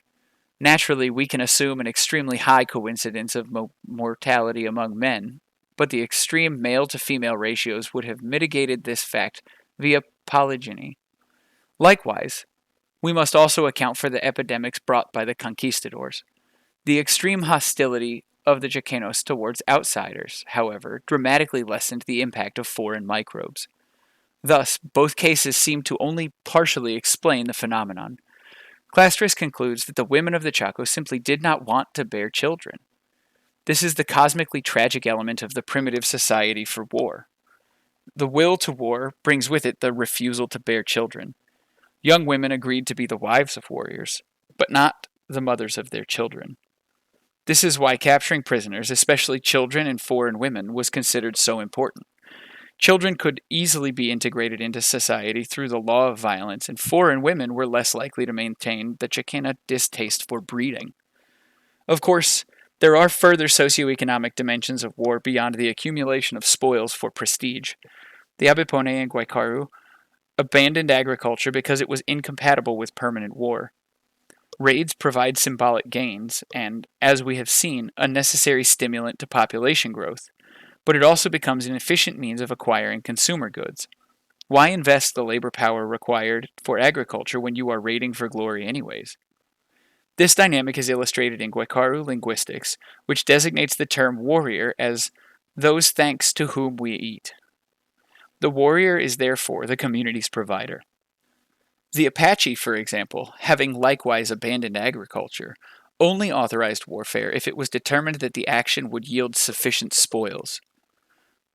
Naturally, we can assume an extremely high coincidence of mortality among men, but the extreme male to female ratios would have mitigated this fact via polygyny. Likewise, we must also account for the epidemics brought by the conquistadors. The extreme hostility of the Chicanos towards outsiders, however, dramatically lessened the impact of foreign microbes. Thus, both cases seem to only partially explain the phenomenon. Clastres concludes that the women of the Chaco simply did not want to bear children. This is the cosmically tragic element of the primitive society for war. The will to war brings with it the refusal to bear children. Young women agreed to be the wives of warriors, but not the mothers of their children. This is why capturing prisoners, especially children and foreign women, was considered so important. Children could easily be integrated into society through the law of violence, and foreign women were less likely to maintain the Chicana distaste for breeding. Of course, there are further socioeconomic dimensions of war beyond the accumulation of spoils for prestige. The Abipone and Guaycaru abandoned agriculture because it was incompatible with permanent war. Raids provide symbolic gains and, as we have seen, a necessary stimulant to population growth, but it also becomes an efficient means of acquiring consumer goods. Why invest the labor power required for agriculture when you are raiding for glory anyways? This dynamic is illustrated in Guaycaru linguistics, which designates the term warrior as those thanks to whom we eat. The warrior is therefore the community's provider. The Apache, for example, having likewise abandoned agriculture, only authorized warfare if it was determined that the action would yield sufficient spoils.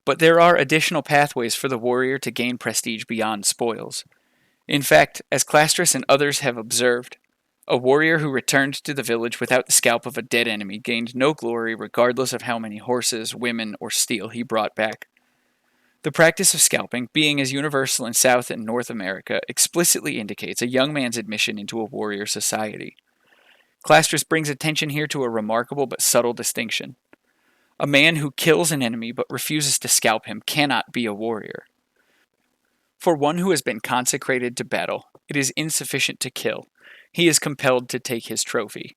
But there are additional pathways for the warrior to gain prestige beyond spoils. In fact, as Clastres and others have observed, a warrior who returned to the village without the scalp of a dead enemy gained no glory regardless of how many horses, women, or steel he brought back. The practice of scalping, being as universal in South and North America, explicitly indicates a young man's admission into a warrior society. Clastres brings attention here to a remarkable but subtle distinction. A man who kills an enemy but refuses to scalp him cannot be a warrior. For one who has been consecrated to battle, it is insufficient to kill. He is compelled to take his trophy.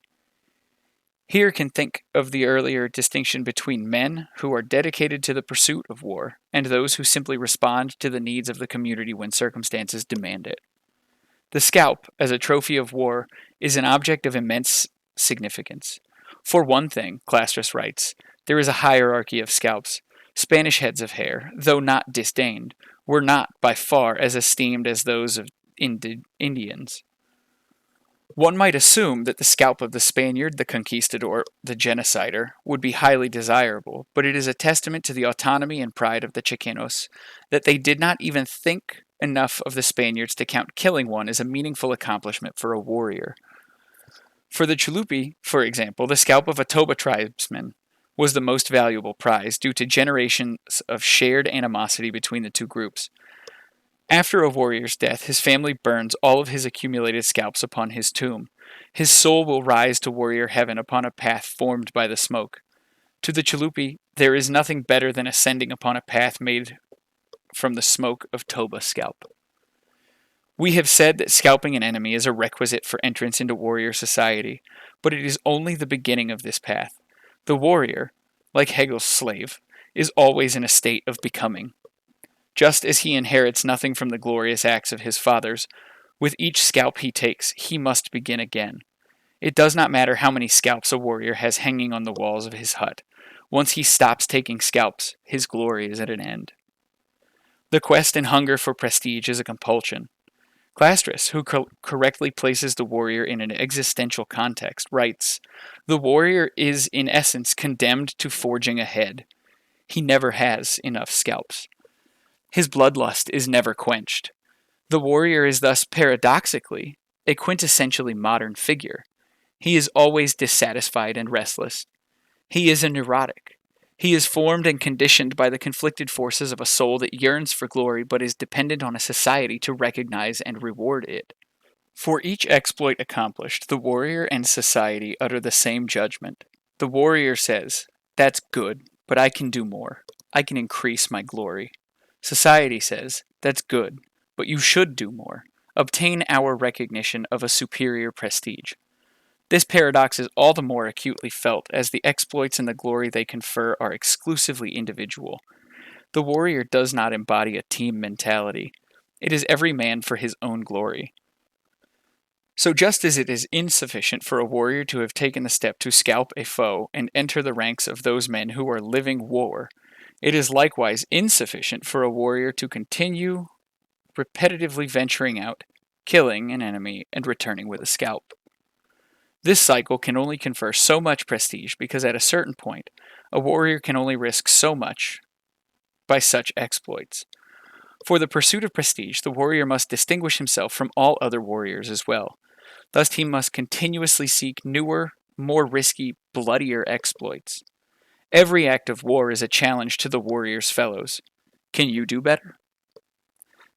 Here can think of the earlier distinction between men who are dedicated to the pursuit of war and those who simply respond to the needs of the community when circumstances demand it. The scalp, as a trophy of war, is an object of immense significance. For one thing, Clastres writes, there is a hierarchy of scalps. Spanish heads of hair, though not disdained, were not by far as esteemed as those of Indians. One might assume that the scalp of the Spaniard, the conquistador, the genocider, would be highly desirable, but it is a testament to the autonomy and pride of the Chicanos that they did not even think enough of the Spaniards to count killing one as a meaningful accomplishment for a warrior. For the Chulupi, for example, the scalp of a Toba tribesman was the most valuable prize due to generations of shared animosity between the two groups. After a warrior's death, his family burns all of his accumulated scalps upon his tomb. His soul will rise to warrior heaven upon a path formed by the smoke. To the Chulupi, there is nothing better than ascending upon a path made from the smoke of Toba scalp. We have said that scalping an enemy is a requisite for entrance into warrior society, but it is only the beginning of this path. The warrior, like Hegel's slave, is always in a state of becoming. Just as he inherits nothing from the glorious acts of his fathers, with each scalp he takes, he must begin again. It does not matter how many scalps a warrior has hanging on the walls of his hut. Once he stops taking scalps, his glory is at an end. The quest and hunger for prestige is a compulsion. Clastres, who correctly places the warrior in an existential context, writes, the warrior is in essence condemned to forging ahead. He never has enough scalps. His bloodlust is never quenched. The warrior is thus paradoxically a quintessentially modern figure. He is always dissatisfied and restless. He is a neurotic. He is formed and conditioned by the conflicted forces of a soul that yearns for glory but is dependent on a society to recognize and reward it. For each exploit accomplished, the warrior and society utter the same judgment. The warrior says, that's good, but I can do more. I can increase my glory. Society says, that's good, but you should do more. Obtain our recognition of a superior prestige. This paradox is all the more acutely felt as the exploits and the glory they confer are exclusively individual. The warrior does not embody a team mentality. It is every man for his own glory. So just as it is insufficient for a warrior to have taken the step to scalp a foe and enter the ranks of those men who are living war, it is likewise insufficient for a warrior to continue repetitively venturing out, killing an enemy, and returning with a scalp. This cycle can only confer so much prestige because at a certain point, a warrior can only risk so much by such exploits. For the pursuit of prestige, the warrior must distinguish himself from all other warriors as well. Thus he must continuously seek newer, more risky, bloodier exploits. Every act of war is a challenge to the warrior's fellows. Can you do better?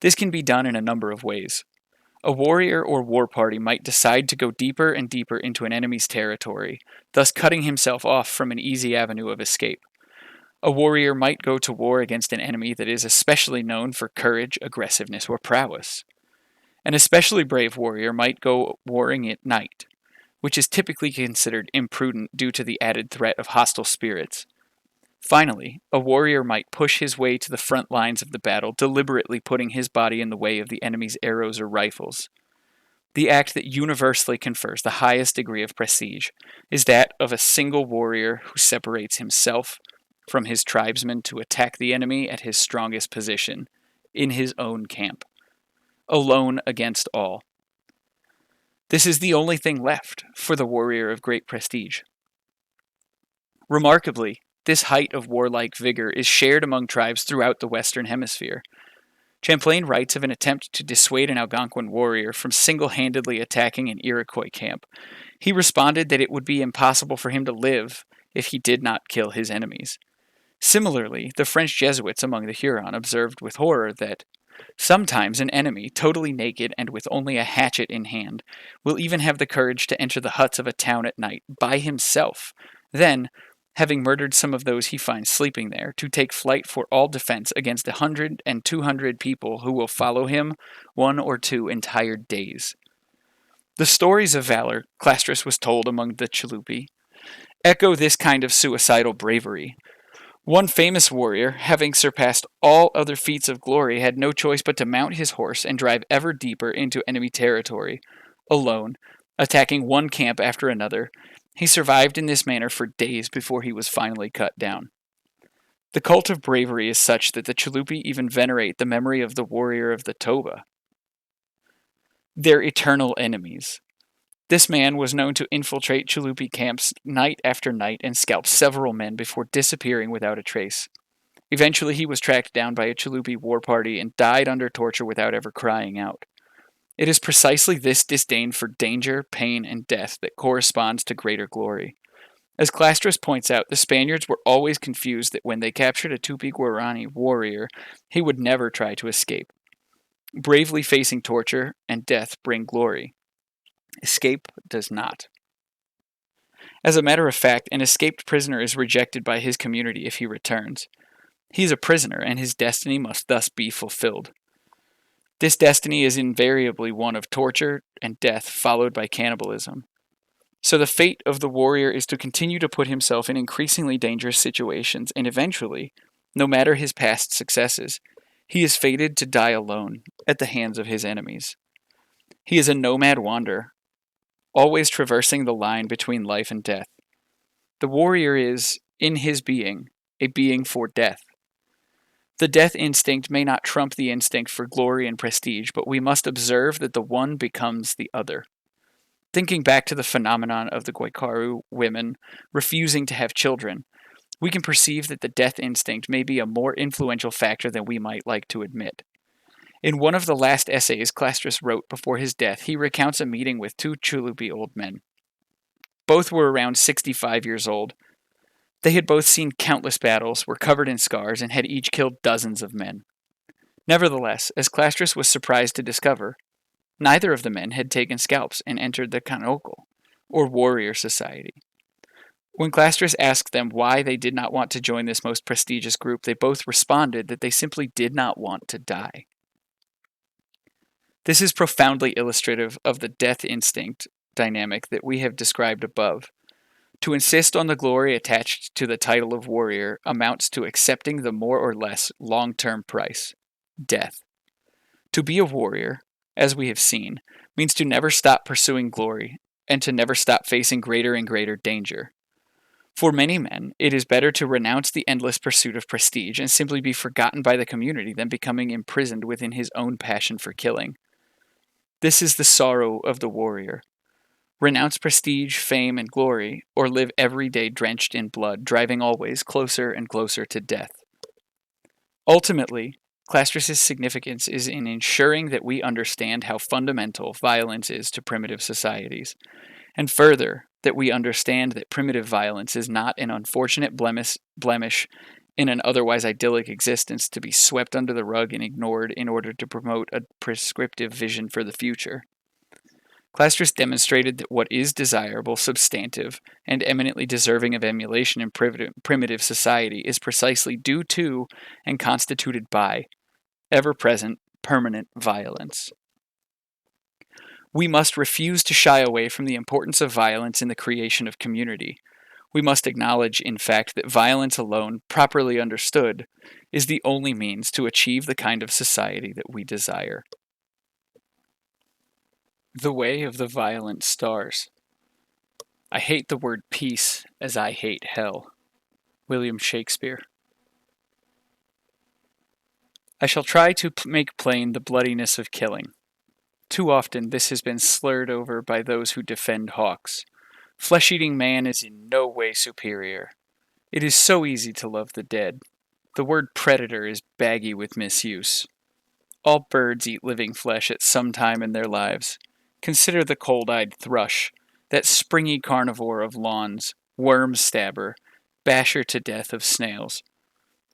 This can be done in a number of ways. A warrior or war party might decide to go deeper and deeper into an enemy's territory, thus cutting himself off from an easy avenue of escape. A warrior might go to war against an enemy that is especially known for courage, aggressiveness, or prowess. An especially brave warrior might go warring at night. which is typically considered imprudent due to the added threat of hostile spirits. Finally, a warrior might push his way to the front lines of the battle, deliberately putting his body in the way of the enemy's arrows or rifles. The act that universally confers the highest degree of prestige is that of a single warrior who separates himself from his tribesmen to attack the enemy at his strongest position, in his own camp, alone against all. This is the only thing left for the warrior of great prestige. Remarkably, this height of warlike vigor is shared among tribes throughout the Western Hemisphere. Champlain writes of an attempt to dissuade an Algonquin warrior from single-handedly attacking an Iroquois camp. He responded that it would be impossible for him to live if he did not kill his enemies. Similarly, the French Jesuits among the Huron observed with horror that sometimes an enemy, totally naked and with only a hatchet in hand, will even have the courage to enter the huts of a town at night by himself. Then, having murdered some of those he finds sleeping there, to take flight for all defense against 100 and 200 people who will follow him 1 or 2 entire days. The stories of valor Clastres was told among the Chalupi echo this kind of suicidal bravery. One famous warrior, having surpassed all other feats of glory, had no choice but to mount his horse and drive ever deeper into enemy territory, alone, attacking one camp after another. He survived in this manner for days before he was finally cut down. The cult of bravery is such that the Chalupi even venerate the memory of the warrior of the Toba, their eternal enemies. This man was known to infiltrate Chalupi camps night after night and scalp several men before disappearing without a trace. Eventually he was tracked down by a Chalupi war party and died under torture without ever crying out. It is precisely this disdain for danger, pain, and death that corresponds to greater glory. As Clastres points out, the Spaniards were always confused that when they captured a Tupi-Guarani warrior, he would never try to escape. Bravely facing torture and death bring glory. Escape does not. As a matter of fact, an escaped prisoner is rejected by his community if he returns. He is a prisoner, and his destiny must thus be fulfilled. This destiny is invariably one of torture and death followed by cannibalism. So the fate of the warrior is to continue to put himself in increasingly dangerous situations, and eventually, no matter his past successes, he is fated to die alone at the hands of his enemies. He is a nomad wanderer, always traversing the line between life and death. The warrior is, in his being, a being for death. The death instinct may not trump the instinct for glory and prestige, but we must observe that the one becomes the other. Thinking back to the phenomenon of the Guaycaru women refusing to have children, we can perceive that the death instinct may be a more influential factor than we might like to admit. In one of the last essays Clastres wrote before his death, he recounts a meeting with 2 Chalupi old men. Both were around 65 years old. They had both seen countless battles, were covered in scars, and had each killed dozens of men. Nevertheless, as Clastres was surprised to discover, neither of the men had taken scalps and entered the Kanokal, or warrior society. When Clastres asked them why they did not want to join this most prestigious group, they both responded that they simply did not want to die. This is profoundly illustrative of the death instinct dynamic that we have described above. To insist on the glory attached to the title of warrior amounts to accepting the more or less long-term price, death. To be a warrior, as we have seen, means to never stop pursuing glory and to never stop facing greater and greater danger. For many men, it is better to renounce the endless pursuit of prestige and simply be forgotten by the community than becoming imprisoned within his own passion for killing. This is the sorrow of the warrior. Renounce prestige, fame, and glory, or live every day drenched in blood, driving always closer and closer to death. Ultimately, Clastres' significance is in ensuring that we understand how fundamental violence is to primitive societies, and further, that we understand that primitive violence is not an unfortunate blemish in an otherwise idyllic existence to be swept under the rug and ignored in order to promote a prescriptive vision for the future. Clastres demonstrated that what is desirable, substantive, and eminently deserving of emulation in primitive society is precisely due to and constituted by ever-present, permanent violence. We must refuse to shy away from the importance of violence in the creation of community. We must acknowledge, in fact, that violence alone, properly understood, is the only means to achieve the kind of society that we desire. The way of the violent stars. I hate the word peace as I hate hell. William Shakespeare. I shall try to make plain the bloodiness of killing. Too often this has been slurred over by those who defend hawks. Flesh-eating man is in no way superior. It is so easy to love the dead. The word predator is baggy with misuse. All birds eat living flesh at some time in their lives. Consider the cold-eyed thrush, that springy carnivore of lawns, worm stabber, basher to death of snails.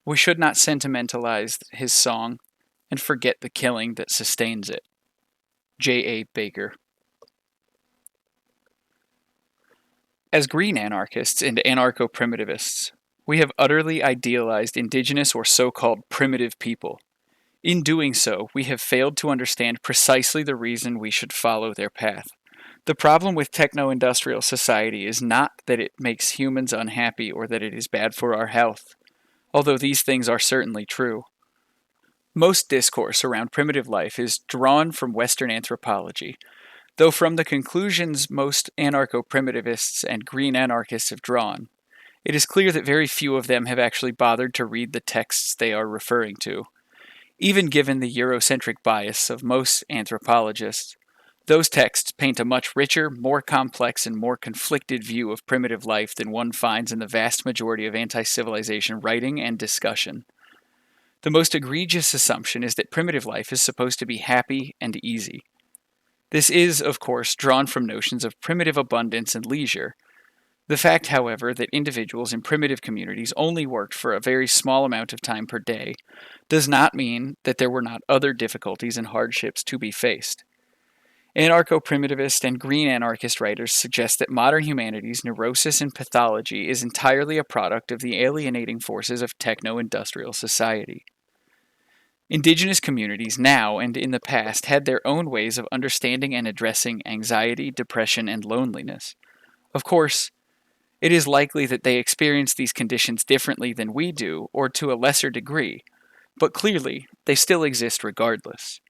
We should not sentimentalize his song and forget the killing that sustains it. J. A. Baker. As green anarchists and anarcho-primitivists, we have utterly idealized indigenous or so-called primitive people. In doing so, we have failed to understand precisely the reason we should follow their path. The problem with techno-industrial society is not that it makes humans unhappy or that it is bad for our health, although these things are certainly true. Most discourse around primitive life is drawn from Western anthropology, though from the conclusions most anarcho-primitivists and green anarchists have drawn, it is clear that very few of them have actually bothered to read the texts they are referring to. Even given the Eurocentric bias of most anthropologists, those texts paint a much richer, more complex, and more conflicted view of primitive life than one finds in the vast majority of anti-civilization writing and discussion. The most egregious assumption is that primitive life is supposed to be happy and easy. This is, of course, drawn from notions of primitive abundance and leisure. The fact, however, that individuals in primitive communities only worked for a very small amount of time per day does not mean that there were not other difficulties and hardships to be faced. Anarcho-primitivist and green anarchist writers suggest that modern humanity's neurosis and pathology is entirely a product of the alienating forces of techno-industrial society. Indigenous communities now and in the past had their own ways of understanding and addressing anxiety, depression, and loneliness. Of course, it is likely that they experience these conditions differently than we do, or to a lesser degree, but clearly they still exist regardless.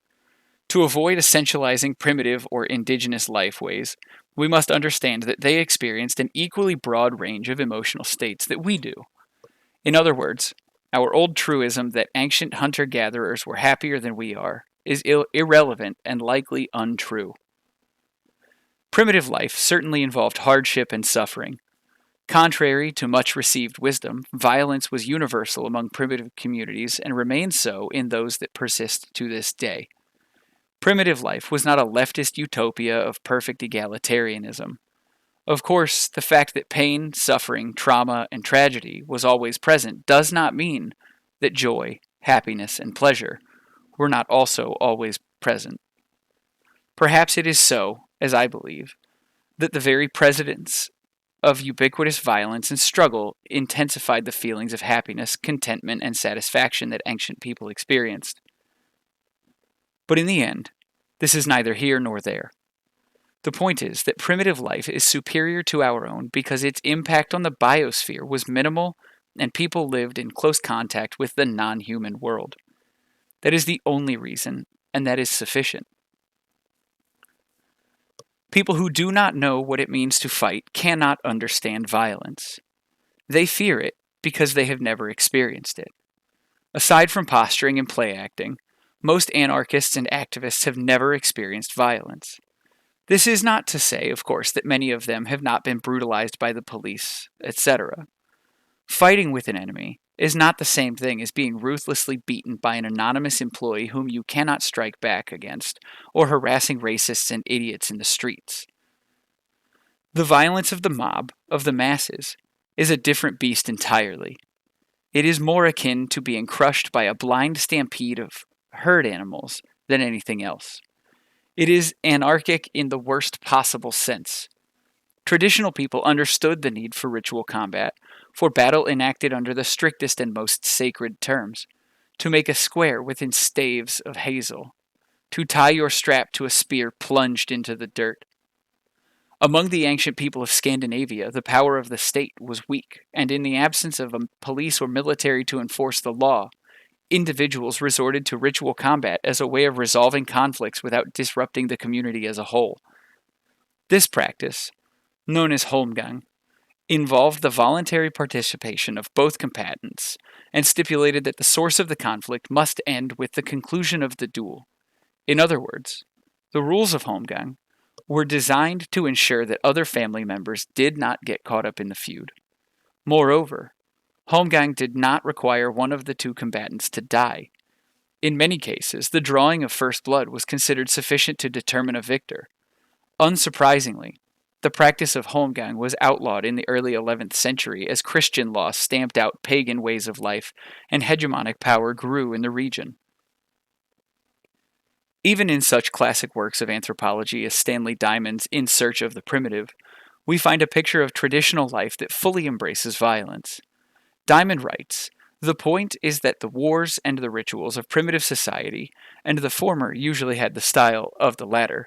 To avoid essentializing primitive or indigenous lifeways, we must understand that they experienced an equally broad range of emotional states that we do. In other words, our old truism that ancient hunter-gatherers were happier than we are is irrelevant and likely untrue. Primitive life certainly involved hardship and suffering. Contrary to much received wisdom, violence was universal among primitive communities and remains so in those that persist to this day. Primitive life was not a leftist utopia of perfect egalitarianism. Of course, the fact that pain, suffering, trauma, and tragedy was always present does not mean that joy, happiness, and pleasure were not also always present. Perhaps it is so, as I believe, that the very presence of ubiquitous violence and struggle intensified the feelings of happiness, contentment, and satisfaction that ancient people experienced. But in the end, this is neither here nor there. The point is that primitive life is superior to our own because its impact on the biosphere was minimal and people lived in close contact with the non-human world. That is the only reason, and that is sufficient. People who do not know what it means to fight cannot understand violence. They fear it because they have never experienced it. Aside from posturing and play acting, most anarchists and activists have never experienced violence. This is not to say, of course, that many of them have not been brutalized by the police, etc. Fighting with an enemy is not the same thing as being ruthlessly beaten by an anonymous employee whom you cannot strike back against, or harassing racists and idiots in the streets. The violence of the mob, of the masses, is a different beast entirely. It is more akin to being crushed by a blind stampede of herd animals than anything else. It is anarchic in the worst possible sense. Traditional people understood the need for ritual combat, for battle enacted under the strictest and most sacred terms, to make a square within staves of hazel. to tie your strap to a spear plunged into the dirt. Among the ancient people of Scandinavia, the power of the state was weak, and in the absence of a police or military to enforce the law, individuals resorted to ritual combat as a way of resolving conflicts without disrupting the community as a whole. This practice, known as holmgang, involved the voluntary participation of both combatants and stipulated that the source of the conflict must end with the conclusion of the duel. In other words, the rules of holmgang were designed to ensure that other family members did not get caught up in the feud. Moreover, holmgang did not require one of the two combatants to die. In many cases, the drawing of first blood was considered sufficient to determine a victor. Unsurprisingly, the practice of holmgang was outlawed in the early 11th century as Christian law stamped out pagan ways of life and hegemonic power grew in the region. Even in such classic works of anthropology as Stanley Diamond's In Search of the Primitive, we find a picture of traditional life that fully embraces violence. Diamond writes, "The point is that the wars and the rituals of primitive society, and the former usually had the style of the latter,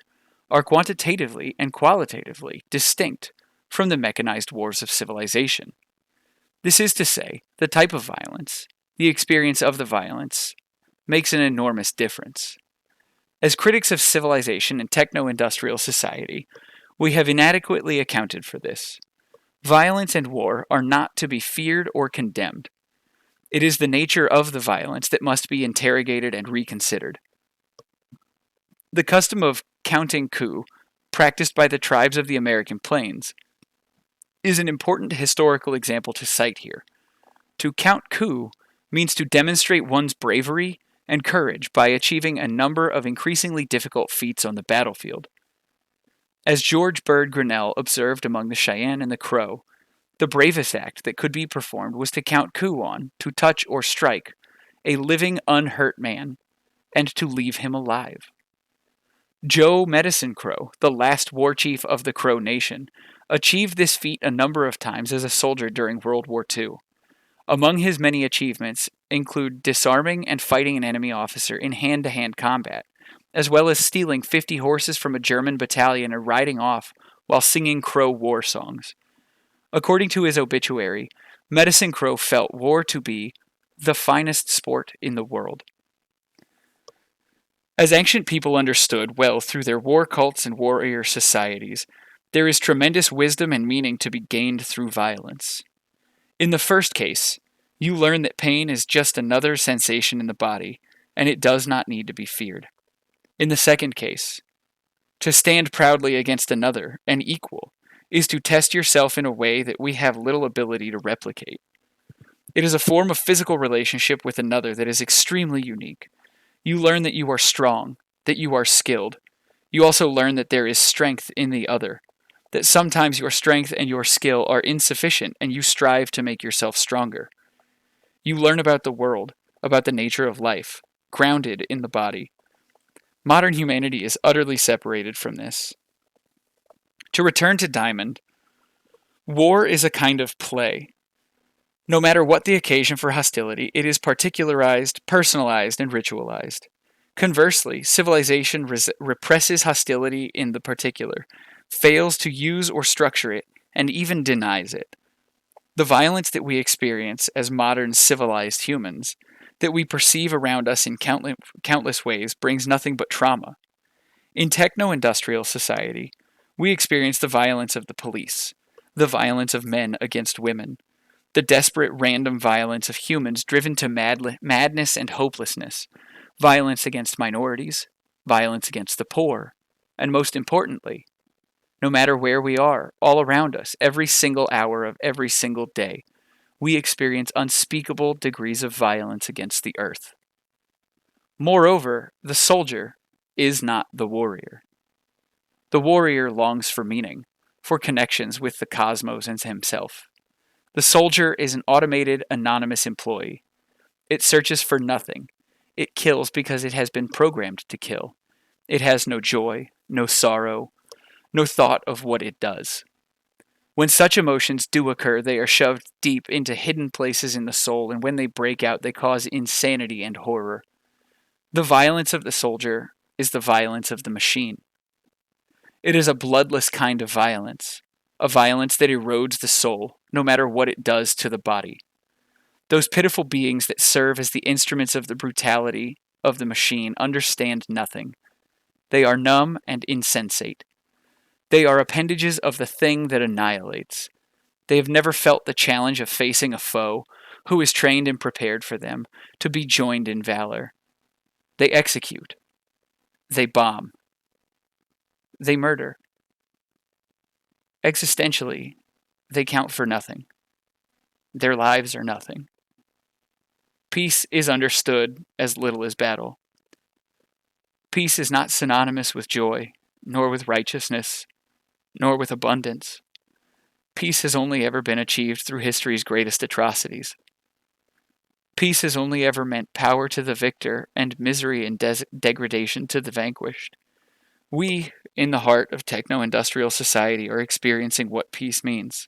are quantitatively and qualitatively distinct from the mechanized wars of civilization. This is to say, the type of violence, the experience of the violence, makes an enormous difference. As critics of civilization and techno-industrial society, we have inadequately accounted for this. Violence and war are not to be feared or condemned. It is the nature of the violence that must be interrogated and reconsidered. The custom of counting coup, practiced by the tribes of the American plains, is an important historical example to cite here. To count coup means to demonstrate one's bravery and courage by achieving a number of increasingly difficult feats on the battlefield. As George Bird Grinnell observed among the Cheyenne and the Crow, the bravest act that could be performed was to count coup on, to touch or strike, a living unhurt man, and to leave him alive. Joe Medicine Crow, the last war chief of the Crow Nation, achieved this feat a number of times as a soldier during World War II. Among his many achievements include disarming and fighting an enemy officer in hand-to-hand combat, as well as stealing 50 horses from a German battalion and riding off while singing Crow war songs. According to his obituary, Medicine Crow felt war to be the finest sport in the world. As ancient people understood well through their war cults and warrior societies, there is tremendous wisdom and meaning to be gained through violence. In the first case, you learn that pain is just another sensation in the body, and it does not need to be feared. In the second case, to stand proudly against another, an equal, is to test yourself in a way that we have little ability to replicate. It is a form of physical relationship with another that is extremely unique. You learn that you are strong, that you are skilled. You also learn that there is strength in the other, that sometimes your strength and your skill are insufficient and you strive to make yourself stronger. You learn about the world, about the nature of life, grounded in the body. Modern humanity is utterly separated from this. To return to Diamond, war is a kind of play. No matter what the occasion for hostility, it is particularized, personalized, and ritualized. Conversely, civilization represses hostility in the particular, fails to use or structure it, and even denies it. The violence that we experience as modern civilized humans, that we perceive around us in countless ways, brings nothing but trauma. In techno-industrial society, we experience the violence of the police, the violence of men against women, the desperate random violence of humans driven to madness and hopelessness, violence against minorities, violence against the poor, and most importantly, no matter where we are, all around us, every single hour of every single day, we experience unspeakable degrees of violence against the earth. Moreover, the soldier is not the warrior. The warrior longs for meaning, for connections with the cosmos and himself. The soldier is an automated, anonymous employee. It searches for nothing. It kills because it has been programmed to kill. It has no joy, no sorrow, no thought of what it does. When such emotions do occur, they are shoved deep into hidden places in the soul, and when they break out, they cause insanity and horror. The violence of the soldier is the violence of the machine. It is a bloodless kind of violence, a violence that erodes the soul, no matter what it does to the body. Those pitiful beings that serve as the instruments of the brutality of the machine understand nothing. They are numb and insensate. They are appendages of the thing that annihilates. They have never felt the challenge of facing a foe who is trained and prepared for them to be joined in valor. They execute. They bomb. They murder. Existentially, they count for nothing. Their lives are nothing. Peace is understood as little as battle. Peace is not synonymous with joy, nor with righteousness, nor with abundance. Peace has only ever been achieved through history's greatest atrocities. Peace has only ever meant power to the victor and misery and degradation to the vanquished. We, in the heart of techno-industrial society, are experiencing what peace means.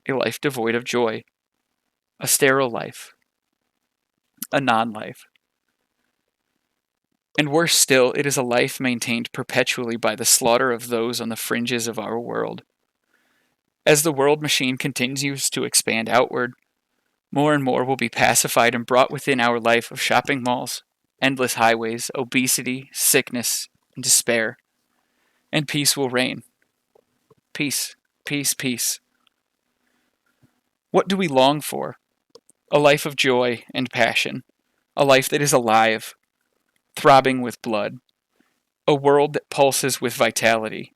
A life devoid of joy. A sterile life. A non-life. And worse still, it is a life maintained perpetually by the slaughter of those on the fringes of our world. As the world machine continues to expand outward, more and more will be pacified and brought within our life of shopping malls, endless highways, obesity, sickness, and despair. And peace will reign. Peace, peace, peace. What do we long for? A life of joy and passion. A life that is alive, throbbing with blood. A world that pulses with vitality.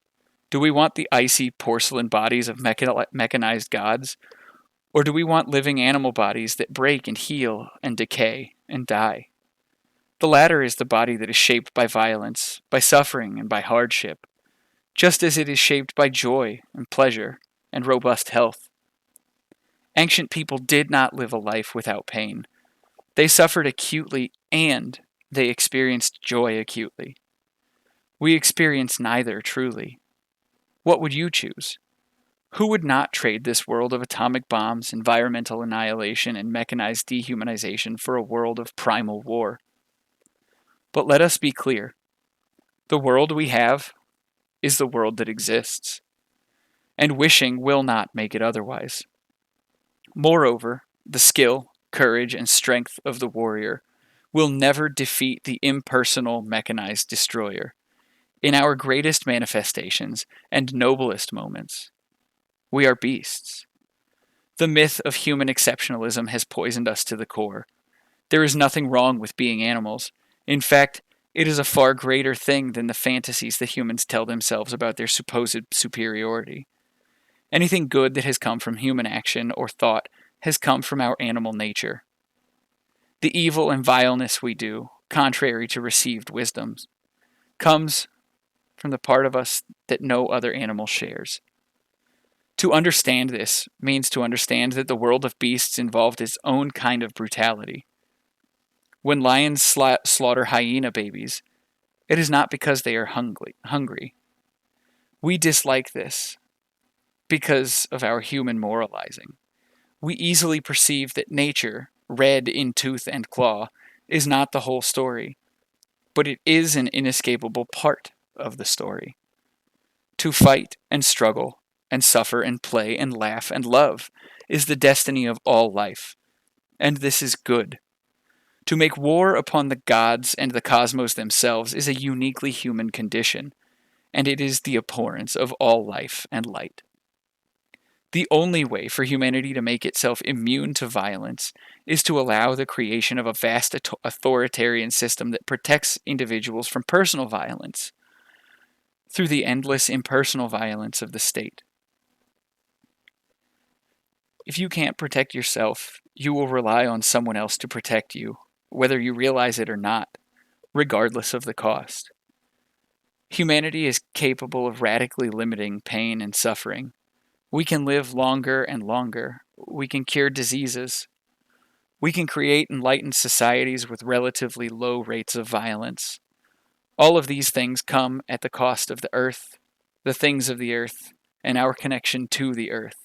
Do we want the icy porcelain bodies of mechanized gods? Or do we want living animal bodies that break and heal and decay and die? The latter is the body that is shaped by violence, by suffering, and by hardship, just as it is shaped by joy and pleasure and robust health. Ancient people did not live a life without pain. They suffered acutely and they experienced joy acutely. We experience neither truly. What would you choose? Who would not trade this world of atomic bombs, environmental annihilation, and mechanized dehumanization for a world of primal war? But let us be clear. The world we have is the world that exists, and wishing will not make it otherwise. Moreover, the skill, courage, and strength of the warrior will never defeat the impersonal mechanized destroyer. In our greatest manifestations and noblest moments, we are beasts. The myth of human exceptionalism has poisoned us to the core. There is nothing wrong with being animals. In fact, it is a far greater thing than the fantasies that humans tell themselves about their supposed superiority. Anything good that has come from human action or thought has come from our animal nature. The evil and vileness we do, contrary to received wisdoms, comes from the part of us that no other animal shares. To understand this means to understand that the world of beasts involved its own kind of brutality. When lions slaughter hyena babies, it is not because they are hungry. We dislike this because of our human moralizing. We easily perceive that nature, red in tooth and claw, is not the whole story, but it is an inescapable part of the story. To fight and struggle and suffer and play and laugh and love is the destiny of all life, and this is good. To make war upon the gods and the cosmos themselves is a uniquely human condition, and it is the abhorrence of all life and light. The only way for humanity to make itself immune to violence is to allow the creation of a vast authoritarian system that protects individuals from personal violence through the endless impersonal violence of the state. If you can't protect yourself, you will rely on someone else to protect you, whether you realize it or not, regardless of the cost. Humanity is capable of radically limiting pain and suffering. We can live longer and longer. We can cure diseases. We can create enlightened societies with relatively low rates of violence. All of these things come at the cost of the earth, the things of the earth, and our connection to the earth.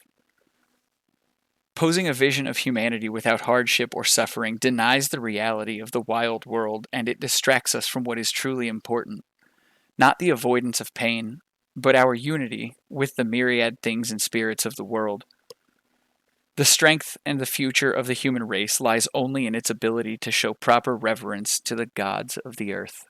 Posing a vision of humanity without hardship or suffering denies the reality of the wild world, and it distracts us from what is truly important. Not the avoidance of pain, but our unity with the myriad things and spirits of the world. The strength and the future of the human race lies only in its ability to show proper reverence to the gods of the earth.